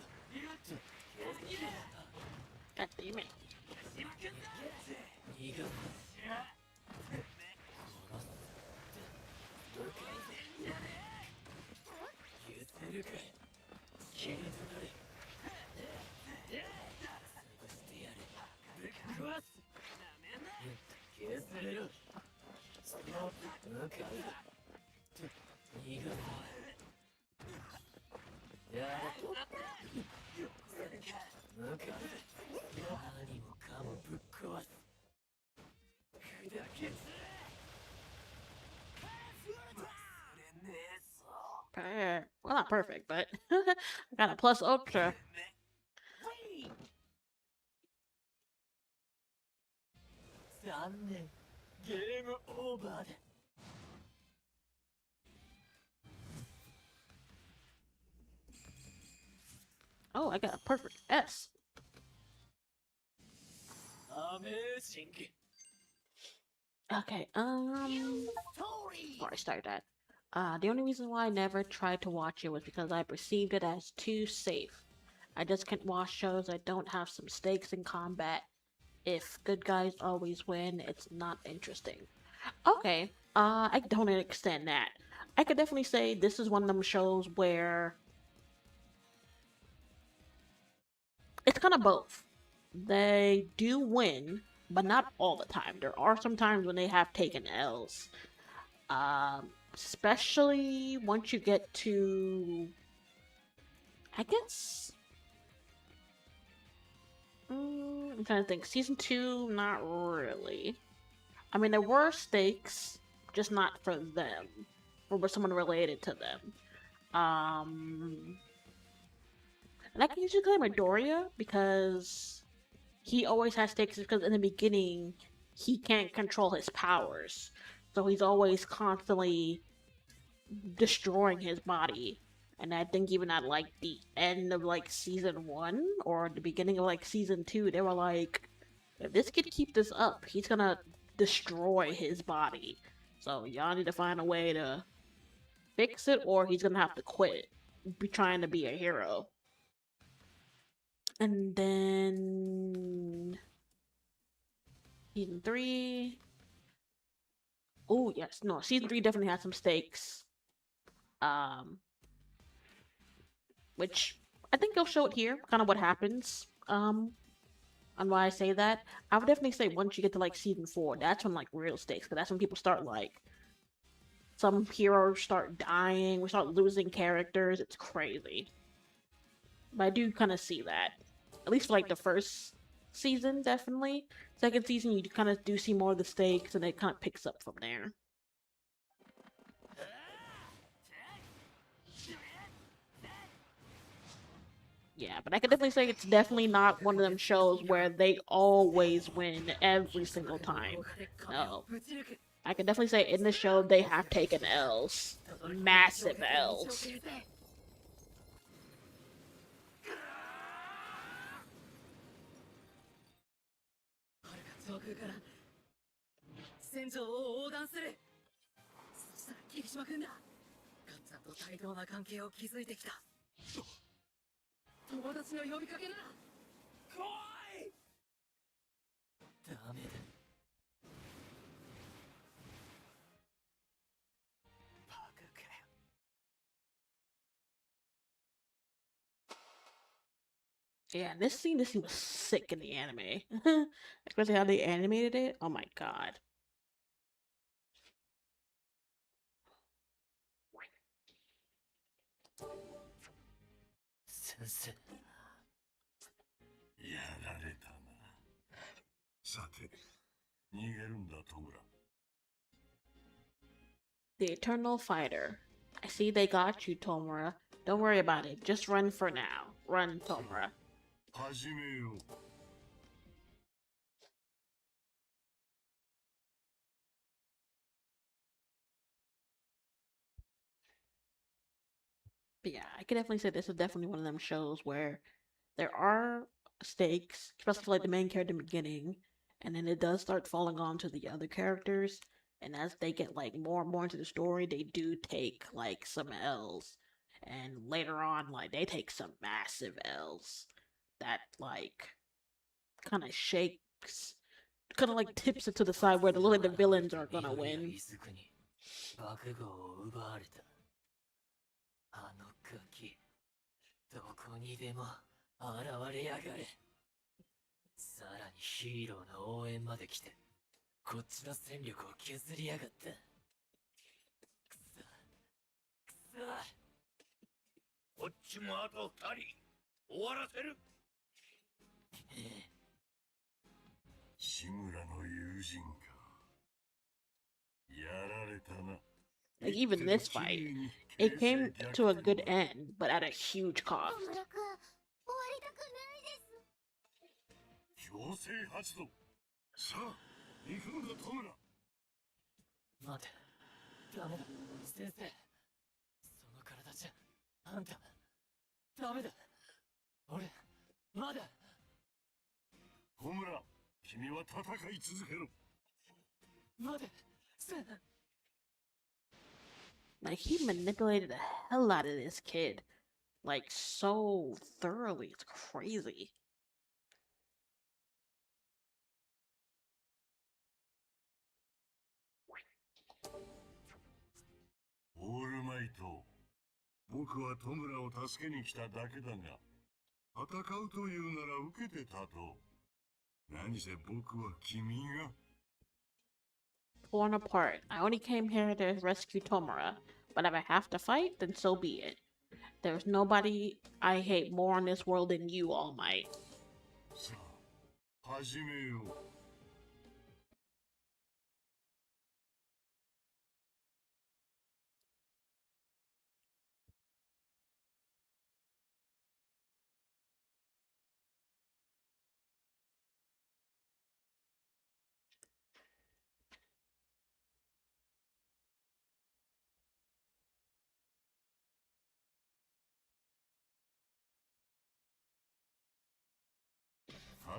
God damn it. 逃が許せるか切り取られ潰してやれぶっ壊す消せろ向かうぞ逃がやれ向かうぞ何もかもぶっ壊す砕け散れ忘れねえぞ Well, not perfect, but I got a plus ultra. 残念ゲームオーバーだ Oh, I got a perfect S. アメージング Okay, before I start that, the only reason why I never tried to watch it was because I perceived it as too safe. I just can't watch shows that don't have some stakes in combat. If good guys always win, it's not interesting. Okay, I don't extend that. I could definitely say this is one of them shows where it's kind of both. They do win, but not all the time. There are some times when they have taken L's. Especially once you get to, I guess, I'm trying to think. Season 2, not really. I mean, there were stakes, just not for them, or with someone related to them. And I can usually claim Midoriya because he always has stakes because in the beginning he can't control his powers, so he's always constantly destroying his body. And I think even at like the end of like season 1 or the beginning of like season 2, they were like, if this kid keep this up, he's gonna destroy his body. So y'all need to find a way to fix it, or he's gonna have to quit be trying to be a hero. And then season 3. Oh yes, no, season 3 definitely had some stakes. Which I think they'll show it here, kind of what happens. On why I say that, I would definitely say once you get to like season 4, that's when like real stakes, because that's when people start like some heroes start dying, we start losing characters. It's crazy. But I do kind of see that, at least for like the first season, definitely. Second season, you kind of do see more of the stakes, and it kind of picks up from there. Yeah, but I can definitely say it's definitely not one of them shows where they always win every single time. No. I can definitely say in the show they have taken L's. Massive L's. 上空から戦場を横断する。そしたら霧島君だ。ガッツァンと対等な関係を築いてきた。友達の呼びかけな。来い。ダメだ。バカかよ。Yeah, this scene was sick in the anime. Especially how they animated it. Oh my god. 先生やられたな。さて、逃げるんだ、トムラ。The Eternal Fighter. I see they got you, Tomura. Don't worry about it. Just run for now. Run, Tomura. 始めよう。But yeah, I can definitely say this is definitely one of them shows where there are stakes, especially for, like the main character in the beginning, and then it does start falling on to the other characters. And as they get like more and more into the story, they do take like some L's, and later on, like they take some massive L's that like kind of shakes, kind of like tips it to the side where the villains are gonna 緑が win. イズクに爆豪を奪われた。あのガキ、どこにでも現れやがれ。さらにヒーローの応援まで来て、こっちの戦力を削りやがった。くそ、くそ。こっちもあと2人終わらせる。志村の友人か。やられたな。 Like even this fight, it came to a good end, but at a huge cost. 小村君、終わりたくないです。強制発動。さあ行くのだ戸村。待て、ダメだ、先生。その体じゃ、あんた、ダメだ。俺、まだ。戸村、君は戦い続けろ。待て、先生。 Like he manipulated the hell out of this kid, like so thoroughly. It's crazy. オールマイト、僕は戸村を助けに来ただけだが、戦うというなら受けて立とう。何せ僕は君が。Torn apart. I only came here to rescue Tomura, but if I have to fight, then so be it. There's nobody I hate more on this world than you, All Might. さあ、始めよう。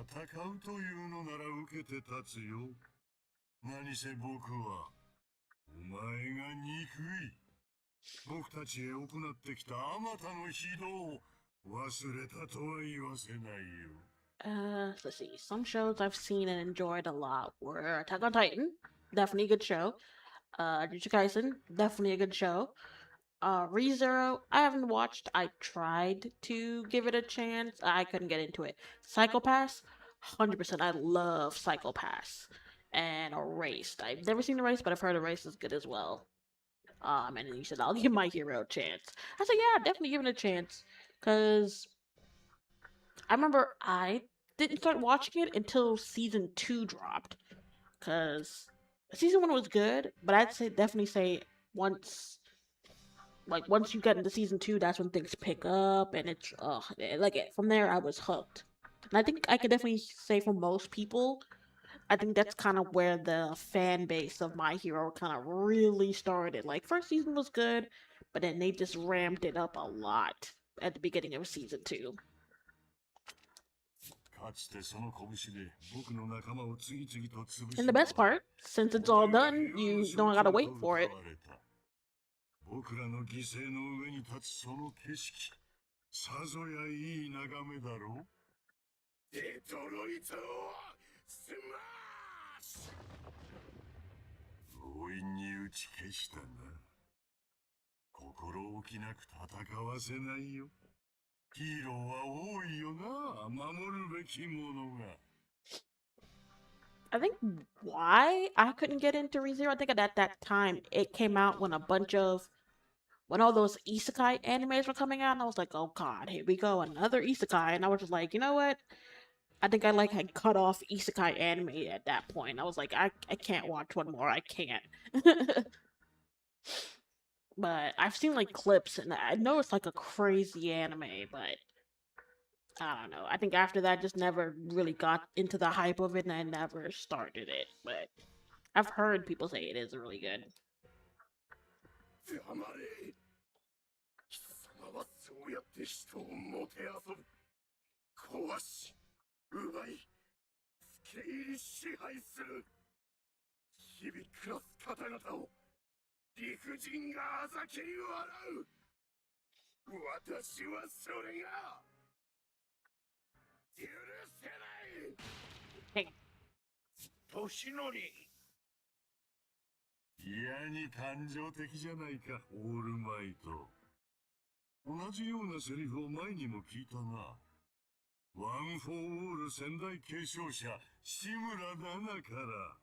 戦うというのなら受けて立つよ。何せ僕は、お前が憎い。僕たちへ行ってきたあまたの非道を忘れたとは言わせないよ。Let's see. Some shows I've seen and enjoyed a lot were Attack on Titan, definitely a good show. Jujutsu Kaisen, definitely a good show. ReZero, I haven't watched. I tried to give it a chance. I couldn't get into it. Psychopass, 100%. I love Psychopass. And Erased. I've never seen Erased, but I've heard Erased is good as well. And then you said, I'll give My Hero a chance. I said, yeah, definitely give it a chance. Because I remember I didn't start watching it until season 2 dropped. Because season 1 was good, but I'd say definitely say once you get into season 2, that's when things pick up, and it's from there I was hooked. And I think I could definitely say for most people, I think that's kind of where the fan base of My Hero kind of really started. Like first season was good, but then they just ramped it up a lot at the beginning of season 2. かつてその拳で僕の仲間を次々と潰し And the best part, since it's all done, you don't gotta wait for it. 僕らの犠牲の上に立つその景色、さぞやいい眺めだろう。デトロイトスマッシュ。強引に打ち消したな。心置きなく戦わせないよ。ヒーローは多いよな、守るべきものが。I think why I couldn't get into ReZero, I think at that time it came out when all those isekai animes were coming out, and I was like, oh god, here we go, another isekai. And I was just like, you know what? I think I had cut off isekai anime at that point. I was like, I can't watch one more. I can't. But I've seen like clips, and I know it's like a crazy anime, but I don't know. I think after that, just never really got into the hype of it, and I never started it. But I've heard people say it is really good. 黙れ。貴様はそうやって人をもてあそぶ。壊し奪い付け入り支配する。日々暮らす方々を理不尽があざけり笑う。私はそれが許せない。年寄り。嫌に感情的じゃないか、オールマイト。同じようなセリフを前にも聞いたな。ワン・フォー・オール仙台継承者志村奈々から。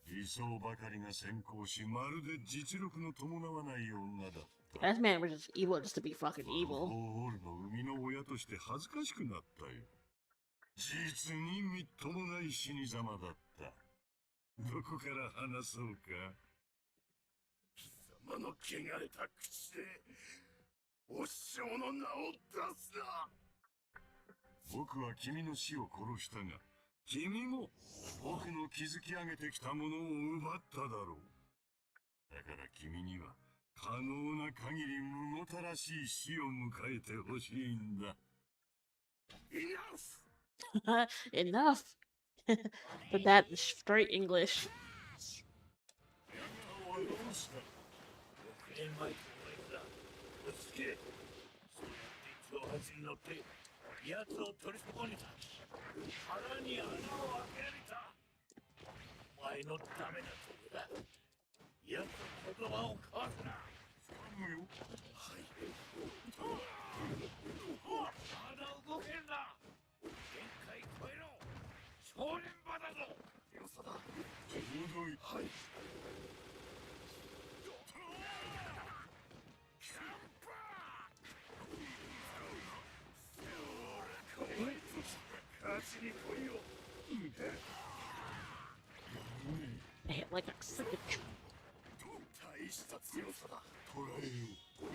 理想ばかりが先行し、まるで実力の伴わない女だった。That man was just evil just to be fucking ワン・フォー・ evil. オールの生みの親として恥ずかしくなったよ。実にみっともない死に様だった。どこから話そうか。貴様の汚れた口でお師匠の名を出すな。僕は君の死を殺したが、君も僕の築き上げてきたものを奪っただろう。だから君には可能な限りむごたらしい死を迎えてほしいんだ。Enough. But that is straight English. 6年前と同じだ。落ち着け。そうやって挑発に乗って奴を取り損ねた。腹に穴を開けられた。お前のダメなとこだ。奴と言葉を交わすな。頼むよ。はい。まだ動けんな。限界超えろ。正念場だぞ。よさだ。ちょうどいい。はい。They hit like a freaking 大した強さだ。捕らえよう。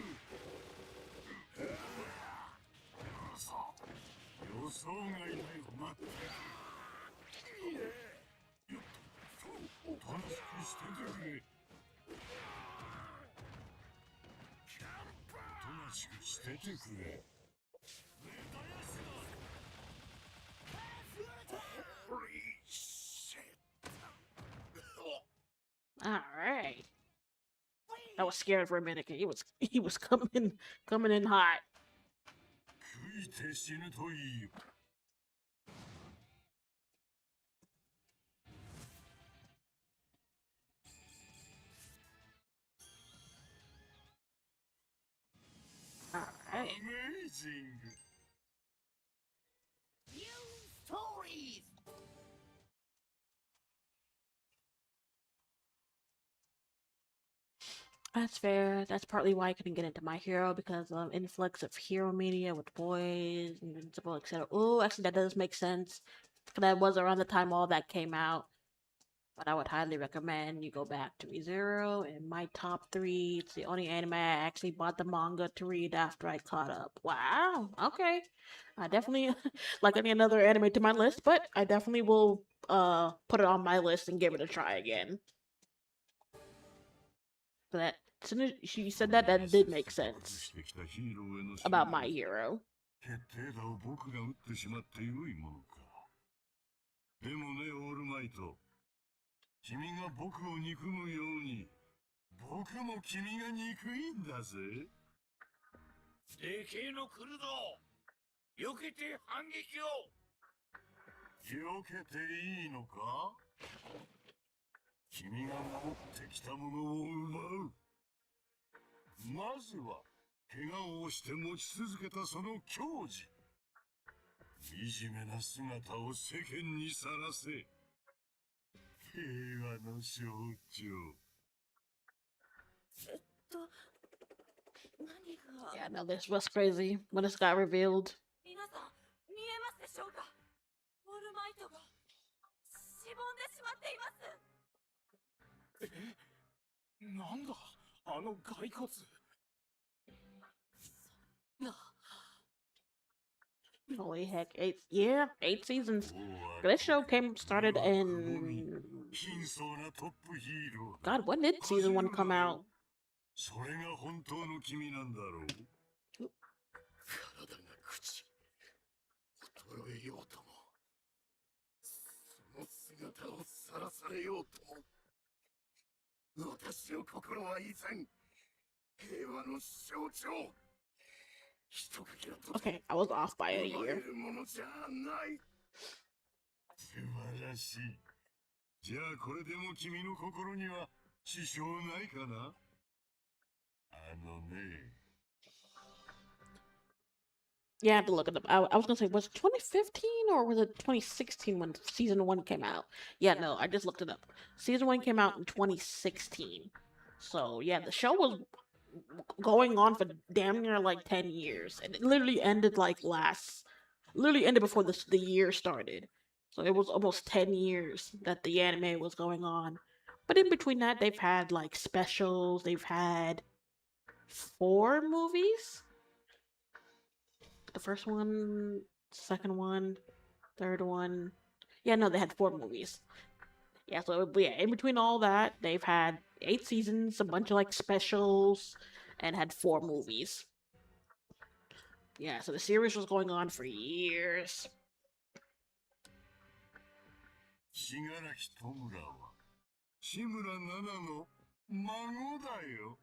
さあ、予想外だよ。待って。いいね。よっと、おとなしくしててくれ。おとなしくしててくれ。all right. I was scared for a minute. He was coming in hot. 食いて死ぬといいよ。All right. Amazing. New stories! That's fair. That's partly why I couldn't get into My Hero because of influx of hero media with boys, Invincible, etc. Oh, actually, that does make sense. Because that was around the time all that came out. But I would highly recommend you go back to ReZero and my top 3. It's the only anime I actually bought the manga to read after I caught up. Wow. Okay. I definitely like any another anime to my list, but I definitely will put it on my list and give it a try again. But that, as soon as she said that, that did make sense about My Hero. 決定打を僕が打ってしまって良いものか。でもね、オールマイト。君が僕を憎むように、僕も君が憎いんだぜ。でけえの来るぞ。避けて反撃を。避けていいのか？君が持ってきたものを奪う。まずは怪我をして持ち続けたその矜持。惨めな姿を世間にさらせ。平和の象徴。Yeah, no, this was crazy when this got revealed. 皆さん見えますでしょうか。オールマイトがしぼんでしまっています。なんだあの骸骨。Holy heck, 8 seasons. This show started in... God, when did season 1 come out? それが本当の君なんだろう。体が朽ち、衰えようとも、その姿を晒されようとも、私の心は依然、平和の象徴。人影のと Okay, I was off by a 生ま year. れるものじゃない。素晴らしい。じゃあこれでも君の心には支障ないかな。あのね。Yeah, I have to look it up. I was gonna say, was it 2015 or was it 2016 when season one came out? Yeah, no, I just looked it up. Season one came out in 2016. So yeah, the show was going on for damn near like 10 years, and it literally ended literally ended before the year started. So it was almost 10 years that the anime was going on. But in between that, they've had like specials. They've had 4 movies. The first one, second one, third one. Yeah, no, they had 4 movies. Yeah, so yeah, in between all that, they've had 8 seasons, a bunch of like specials, and had 4 movies. Yeah, so the series was going on for years. 信楽戸村は志村奈々の孫だよ。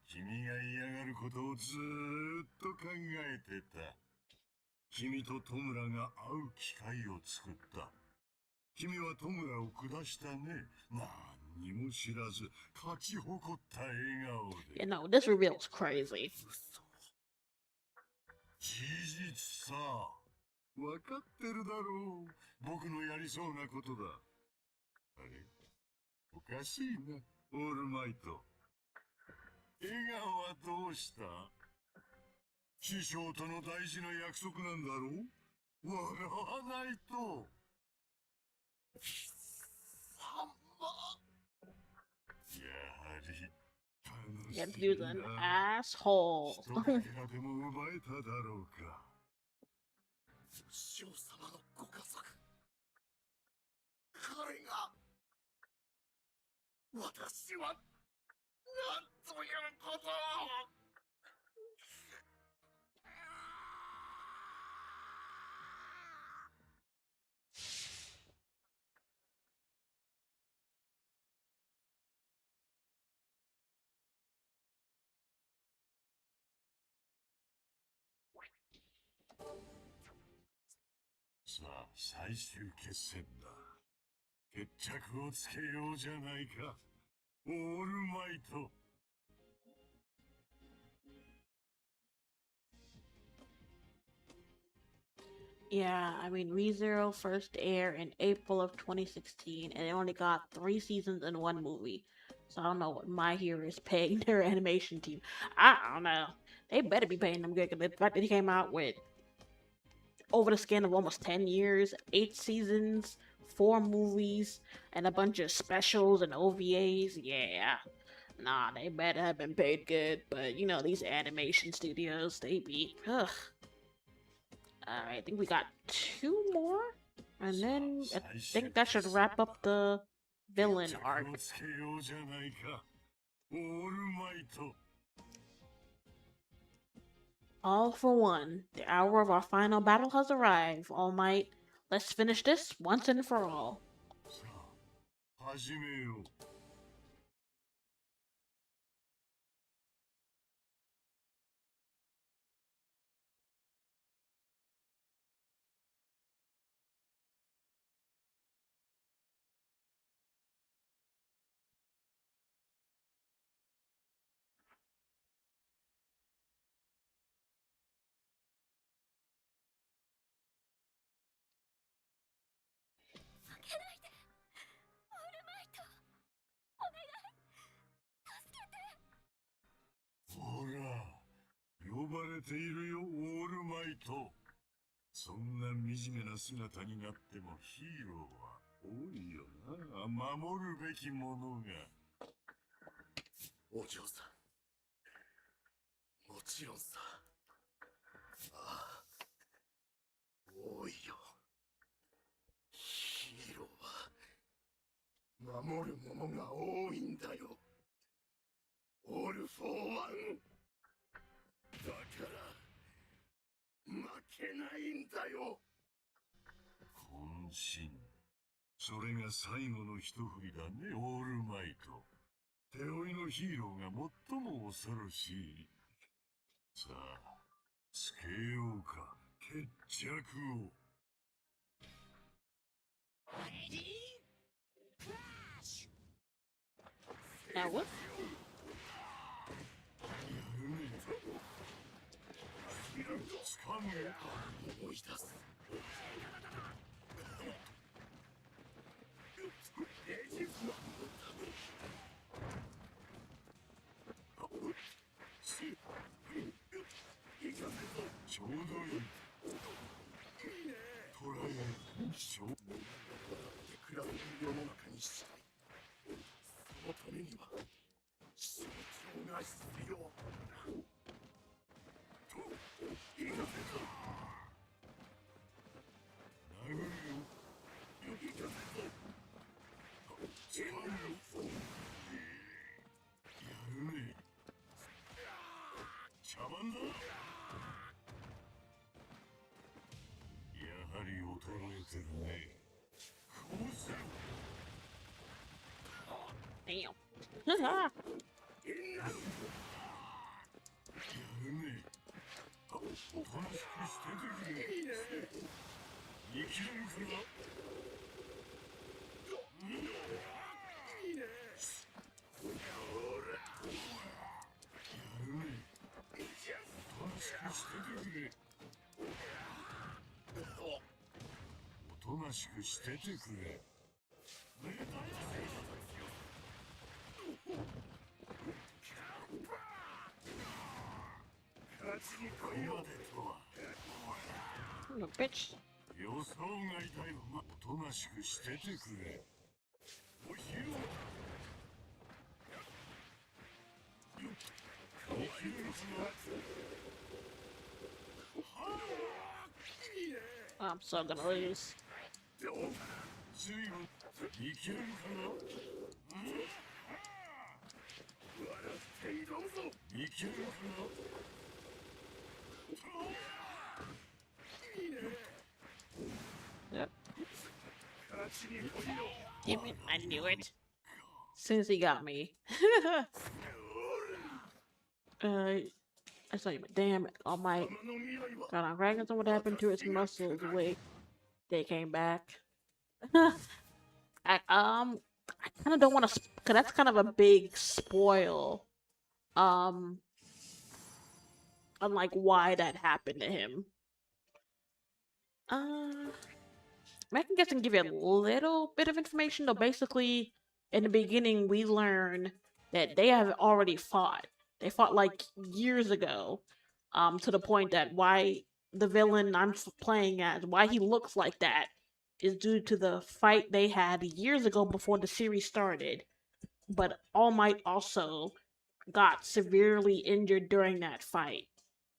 君が嫌がることをずーっと考えてた。君と戸村が会う機会を作った。君は戸村を下したね。何にも知らず勝ち誇った笑顔で。Yeah, no, this reveal is crazy. 嘘。事実さ。わかってるだろう。僕のやりそうなことだ。あれ？おかしいな、オールマイト。笑顔はどうした？師匠との大事な約束なんだろう？笑わないと。さま。やはり。Yeah, this dude's an asshole. 一かけらでも奪えただろうか。師匠様のご家族。彼が。私は。なんということを。さあ、最終決戦だ。決着をつけようじゃないか。オールマイト。Yeah, I mean, ReZero first aired in April of 2016, and it only got 3 seasons and 1 movie. So I don't know what My Hero is paying their animation team. I don't know. They better be paying them good, because the fact that he came out with, over the span of almost 10 years, 8 seasons, 4 movies, and a bunch of specials and OVAs, yeah. Nah, they better have been paid good, but you know, these animation studios, they be, ugh. Alright, I think we got 2 more, and then I think that should wrap up the villain arc. All for one, the hour of our final battle has arrived. All Might, let's finish this once and for all. けないんだよ。渾身。それが最後の一振りだね、オールマイト。手負いのヒーローが最も恐ろしい。さあ、つけようか、決着を。Now what? 掴むよ。追い出す。ちょうどいい。捕らえ、ちょうど暮らせる世の中にしたい。そのためには、象徴が必要だ。と、いかせた。殴るよ。いかせた。掴むよ。やるね。茶番だ。やはり衰えてるね。こうせよ。Damn. やるね。おとなしくしててくれ。いいね。生きるかな。いいね。ほら。やるね。おとなしくしててくれ。おとなしくしててくれ。勝ちに来いよ。 Son of a bitch. 予想外だよ。おとなしくしててくれ。おひろ。生きるかな。 I'm so gonna lose. 随分生きるかな。笑って挑むぞ。生きるかな。 Yep. Damn it, I knew it. As soon as he got me. I saw you, but damn it, all my got on dragons and what happened to its muscles. Wait, they came back. I kind of don't want to, cause that's kind of a big spoil. On like why that happened to him. I can guess and give you a little bit of information though. Basically, in the beginning, we learn that they have already fought. They fought like years ago. To the point that why the villain I'm playing as, why he looks like that, is due to the fight they had years ago before the series started. But All Might also got severely injured during that fight.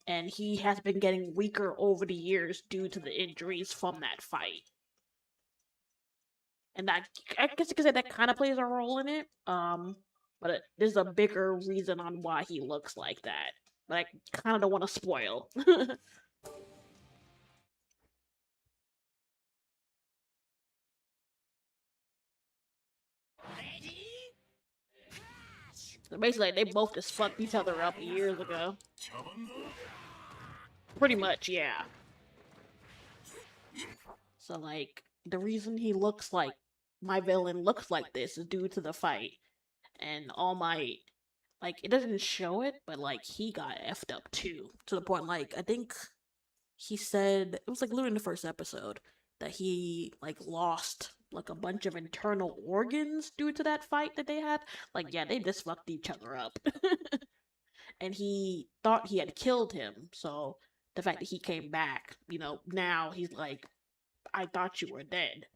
And he has been getting weaker over the years due to the injuries from that fight. And I guess you could say that kind of plays a role in it. But there's a bigger reason on why he looks like that. But I kind of don't want to spoil. So basically, they both just fucked each other up years ago. Pretty much, yeah. So, like, the reason he looks like my villain looks like this is due to the fight. And All Might, like, it doesn't show it, but, like, he got effed up too. To the point, like, I think he said, it was, like, literally in the first episode, that he, like, lost, like, a bunch of internal organs due to that fight that they had. Like, yeah, they just fucked each other up. And he thought he had killed him, so the fact that he came back, you know, now he's like, I thought you were dead.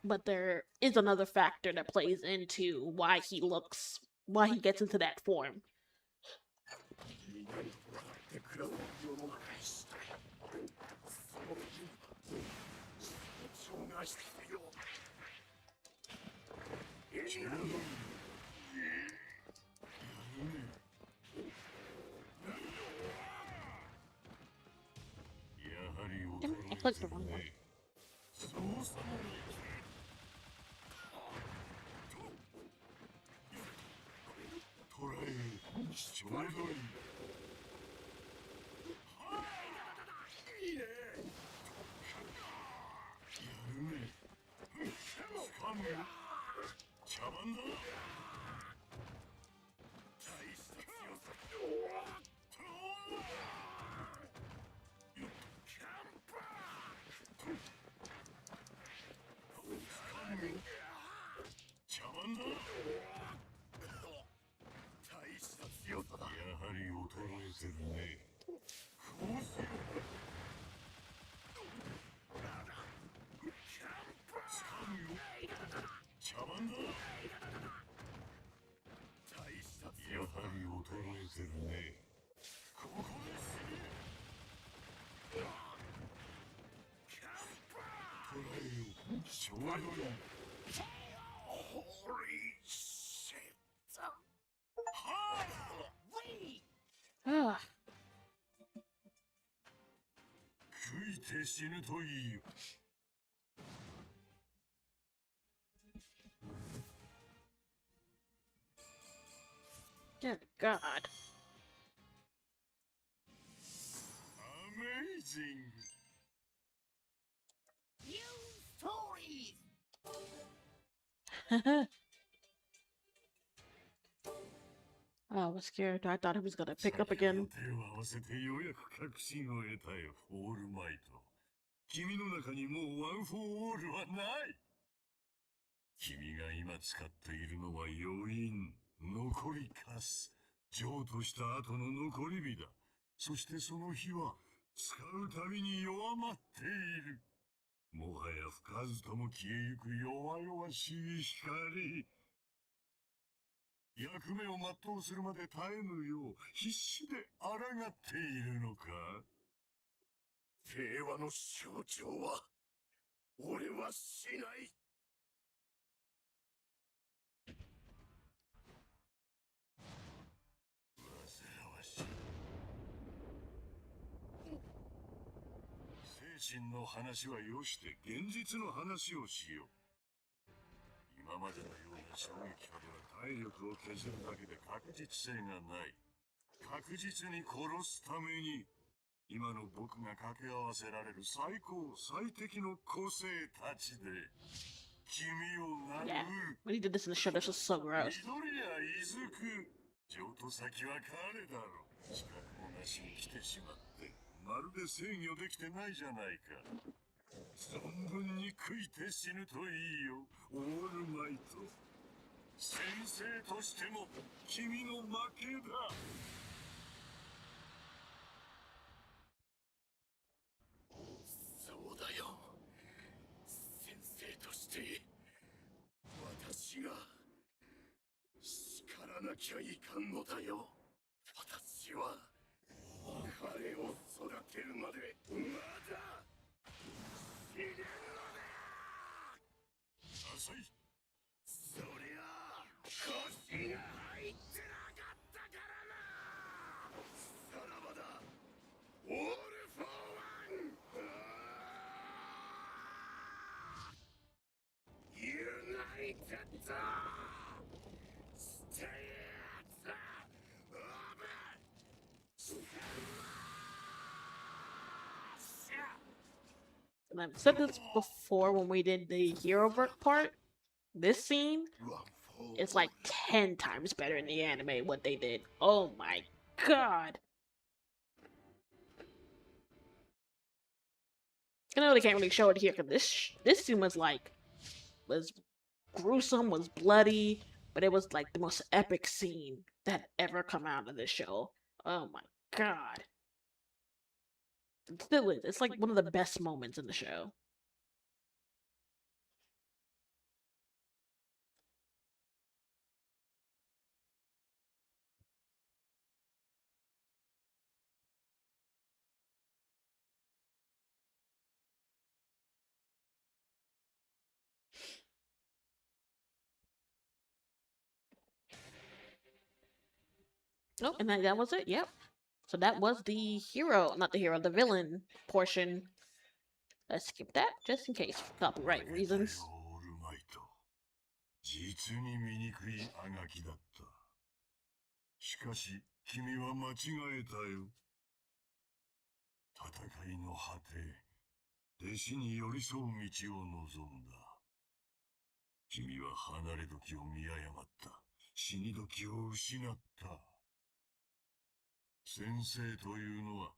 But there is another factor that plays into why he gets into that form. clicked the wrong one. 操作も捕らえちょうどいい。いいね。やるね。つかむ。茶番だ。大した強さ。キャンパー。茶番だ。大した強さだ。やはり衰えてるね。こうしよう。つかむよ。茶番だ。大した強さ。やはり衰えてるね。ここで死ね。捕らえよう。ちょうどいい。Holy shit! Ah, 食いて死ぬといいよ。good God. Amazing! I was scared. I thought he was gonna pick up again. 手を合わせてようやく確信を得たよ、オールマイト。君の中にもうワン・フォー・オールはない。君が今使っているのは余韻、残りカス、譲渡した後の残り火だ。そしてその火は使うたびに弱まっている。もはや吹かずとも消えゆく弱々しい光。役目を全うするまで絶えぬよう必死で抗っているのか。平和の象徴は俺はしない。煩わしい。精神の話はよして現実の話をしよう。今までのような衝撃波では体力を削るだけで確実性がない。確実に殺すために今の僕が掛け合わせられる最高最適の個性たちで君を殴 Yeah. る。 When he did this in the show, this was so gross. 緑や伊豆く譲渡先は彼だろう。資格もなしに来てしまってまるで制御できてないじゃないか。存分に食いて死ぬといいよ、オールマイト。先生としても君の負けだ。そうだよ、先生として私が叱らなきゃいかんのだよ。私は彼を育てるまでまだ死ねんのだ。浅い。そりゃ腰が入ってなかったからな。さらばだ、オールフォーワン。ユナイテッドステイツオブ And I've said this before when we did the hero work part. This scene is like 10 times better in the anime what they did. Oh my god. I know they can't really show it here because this scene was gruesome, was bloody, but it was like the most epic scene that ever come out of this show. Oh my god. It still is. It's like one of the best moments in the show. Oh, and that was it. Yep. So that was the hero, not the hero, the villain portion Let's skip that just in case for copyright reasons. オールマイト。実に醜いあがきだった。しかし、君は間違えたよ。戦いの果て、弟子に寄り添う道を望んだ。君は離れ時を見誤った。死に時を失った。先生というのは、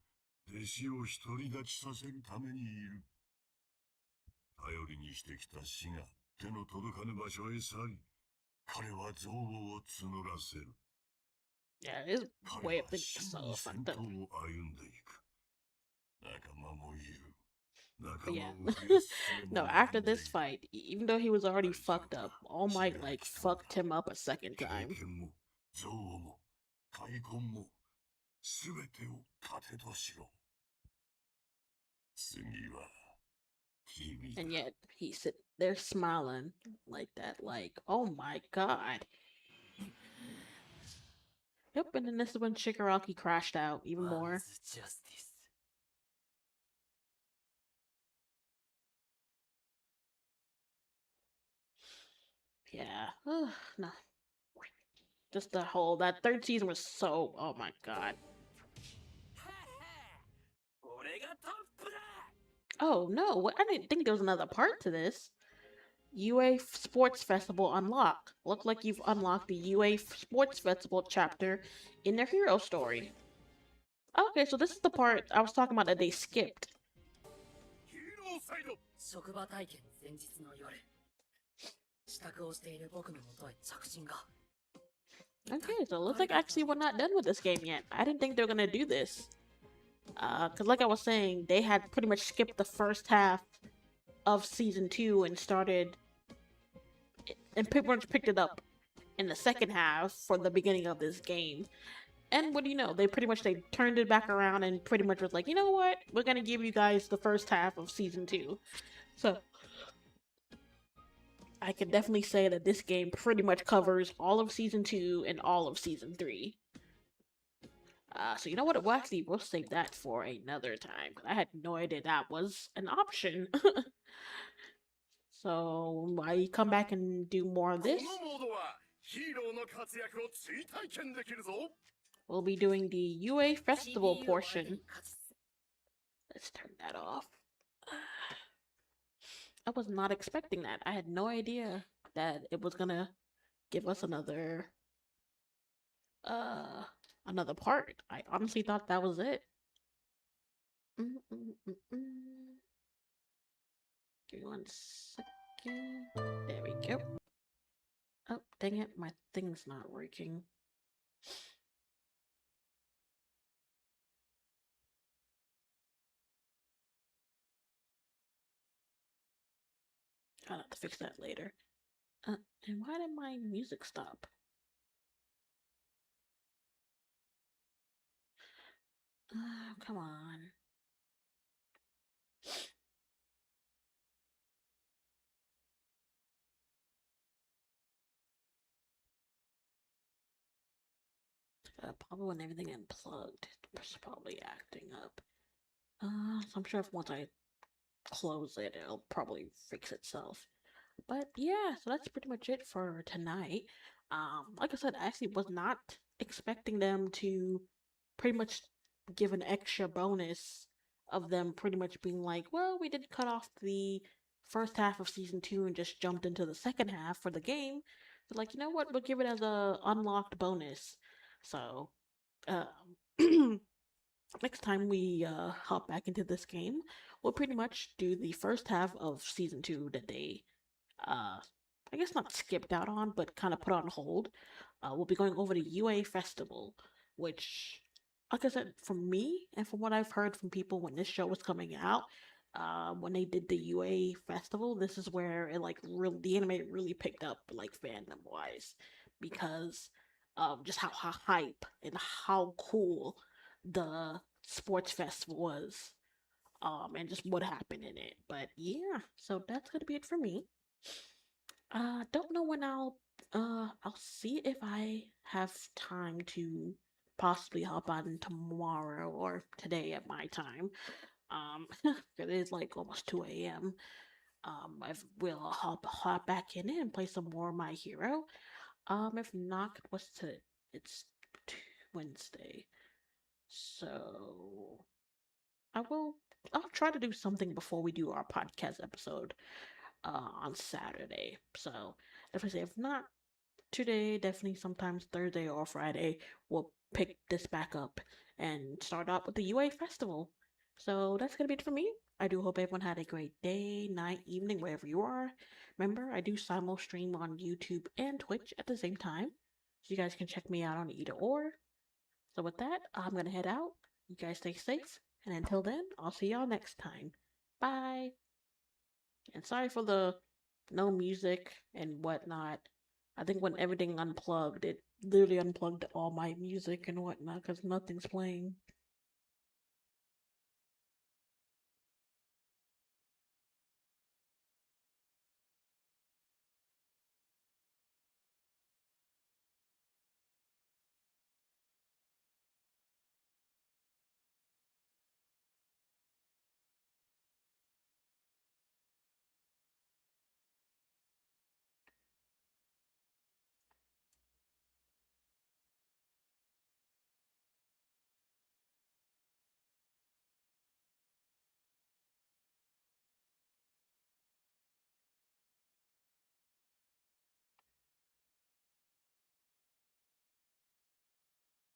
弟子を独り立ちさせるためにいる。頼りにしてきた死が手の届かぬ場所へ去り、彼は憎悪を募らせる。Yeah, his 彼 way は of thinking is 真に so 戦 fucked 闘 up. を歩んでいく。仲間もいる。 But yeah, no, after this fight, even though he was already fucked up, All Might, like, fucked him up a second 経 time. 験も憎悪も開墾も全てを糧としろ。次は君だ。 And yet, he's sitting there smiling like that, like, oh my god. Yep, and then this is when Shigaraki crashed out even more. One's justice. Yeah. No. Just the whole, that third season was so, oh my god. 俺がトップだ。 Oh no, what? I didn't think there was another part to this. UA Sports Festival unlocked. Look like you've unlocked the UA Sports Festival chapter in their hero story. Okay, so this is the part I was talking about that they skipped. ヒーローサイド。職場体験前日の夜、支度をしている僕のもとへ着信が。 Okay, so it looks like actually we're not done with this game yet. I didn't think they were gonna do this. Cause like I was saying, they had pretty much skipped the first half of season 2 and started and pretty much picked it up in the second half for the beginning of this game. And what do you know? They turned it back around and pretty much was like, you know what? We're gonna give you guys the first half of season 2. So I can definitely say that this game pretty much covers all of season 2 and all of season 3. So you know what? We'll save that for another time. I had no idea that was an option. So I come back and do more of こ this. のモードはヒーローの活躍を追体験できるぞ。 We'll be doing the UA Festival CPU を相手 portion. に勝ち Let's turn that off. I was not expecting that. I had no idea that it was gonna give us another part. I honestly thought that was it. Give me 1 second. There we go. Oh, dang it, my thing's not working. I'll have to fix that later. And why did my music stop? Come on. Probably when everything unplugged, it's probably acting up. So I'm sure if once I close it, it'll probably fix itself. But yeah, so that's pretty much it for tonight. Like I said, I actually was not expecting them to pretty much give an extra bonus of them pretty much being like, well, we did cut off the first half of season 2 and just jumped into the second half for the game. They're like, you know what, we'll give it as a unlocked bonus. So, next time we hop back into this game, we'll pretty much do the first half of season 2 that they I guess not skipped out on, but kind of put on hold. We'll be going over the UA Festival, which, like I said, from me and from what I've heard from people when this show was coming out, when they did the UA Festival, this is where it the anime really picked up like fandom wise, because of just how hype and how cool the sports festival was, and just what happened in it. But yeah, so that's gonna be it for me. Don't know when I'll see if I have time to possibly hop on tomorrow or today at my time. it is like almost 2 a.m. I will hop back in it and play some more My Hero. If not, what's today? It's Wednesday, so I will. I'll try to do something before we do our podcast episode on Saturday. So definitely say if not today, definitely sometimes Thursday or Friday, we'll pick this back up and start out with the UA festival. So that's gonna be it for me. I do hope everyone had a great day, night, evening, wherever you are. Remember, I do simul stream on YouTube and Twitch at the same time. So you guys can check me out on either or. So with that, I'm gonna head out. You guys stay safe, and until then, I'll see y'all next time. Bye. And sorry for the no music and whatnot. I think when everything unplugged, it literally unplugged all my music and whatnot because nothing's playing.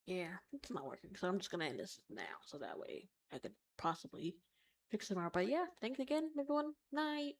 Yeah, it's not working. So I'm just gonna end this now so that way I could possibly fix it tomorrow. But yeah, thanks again, everyone. Night.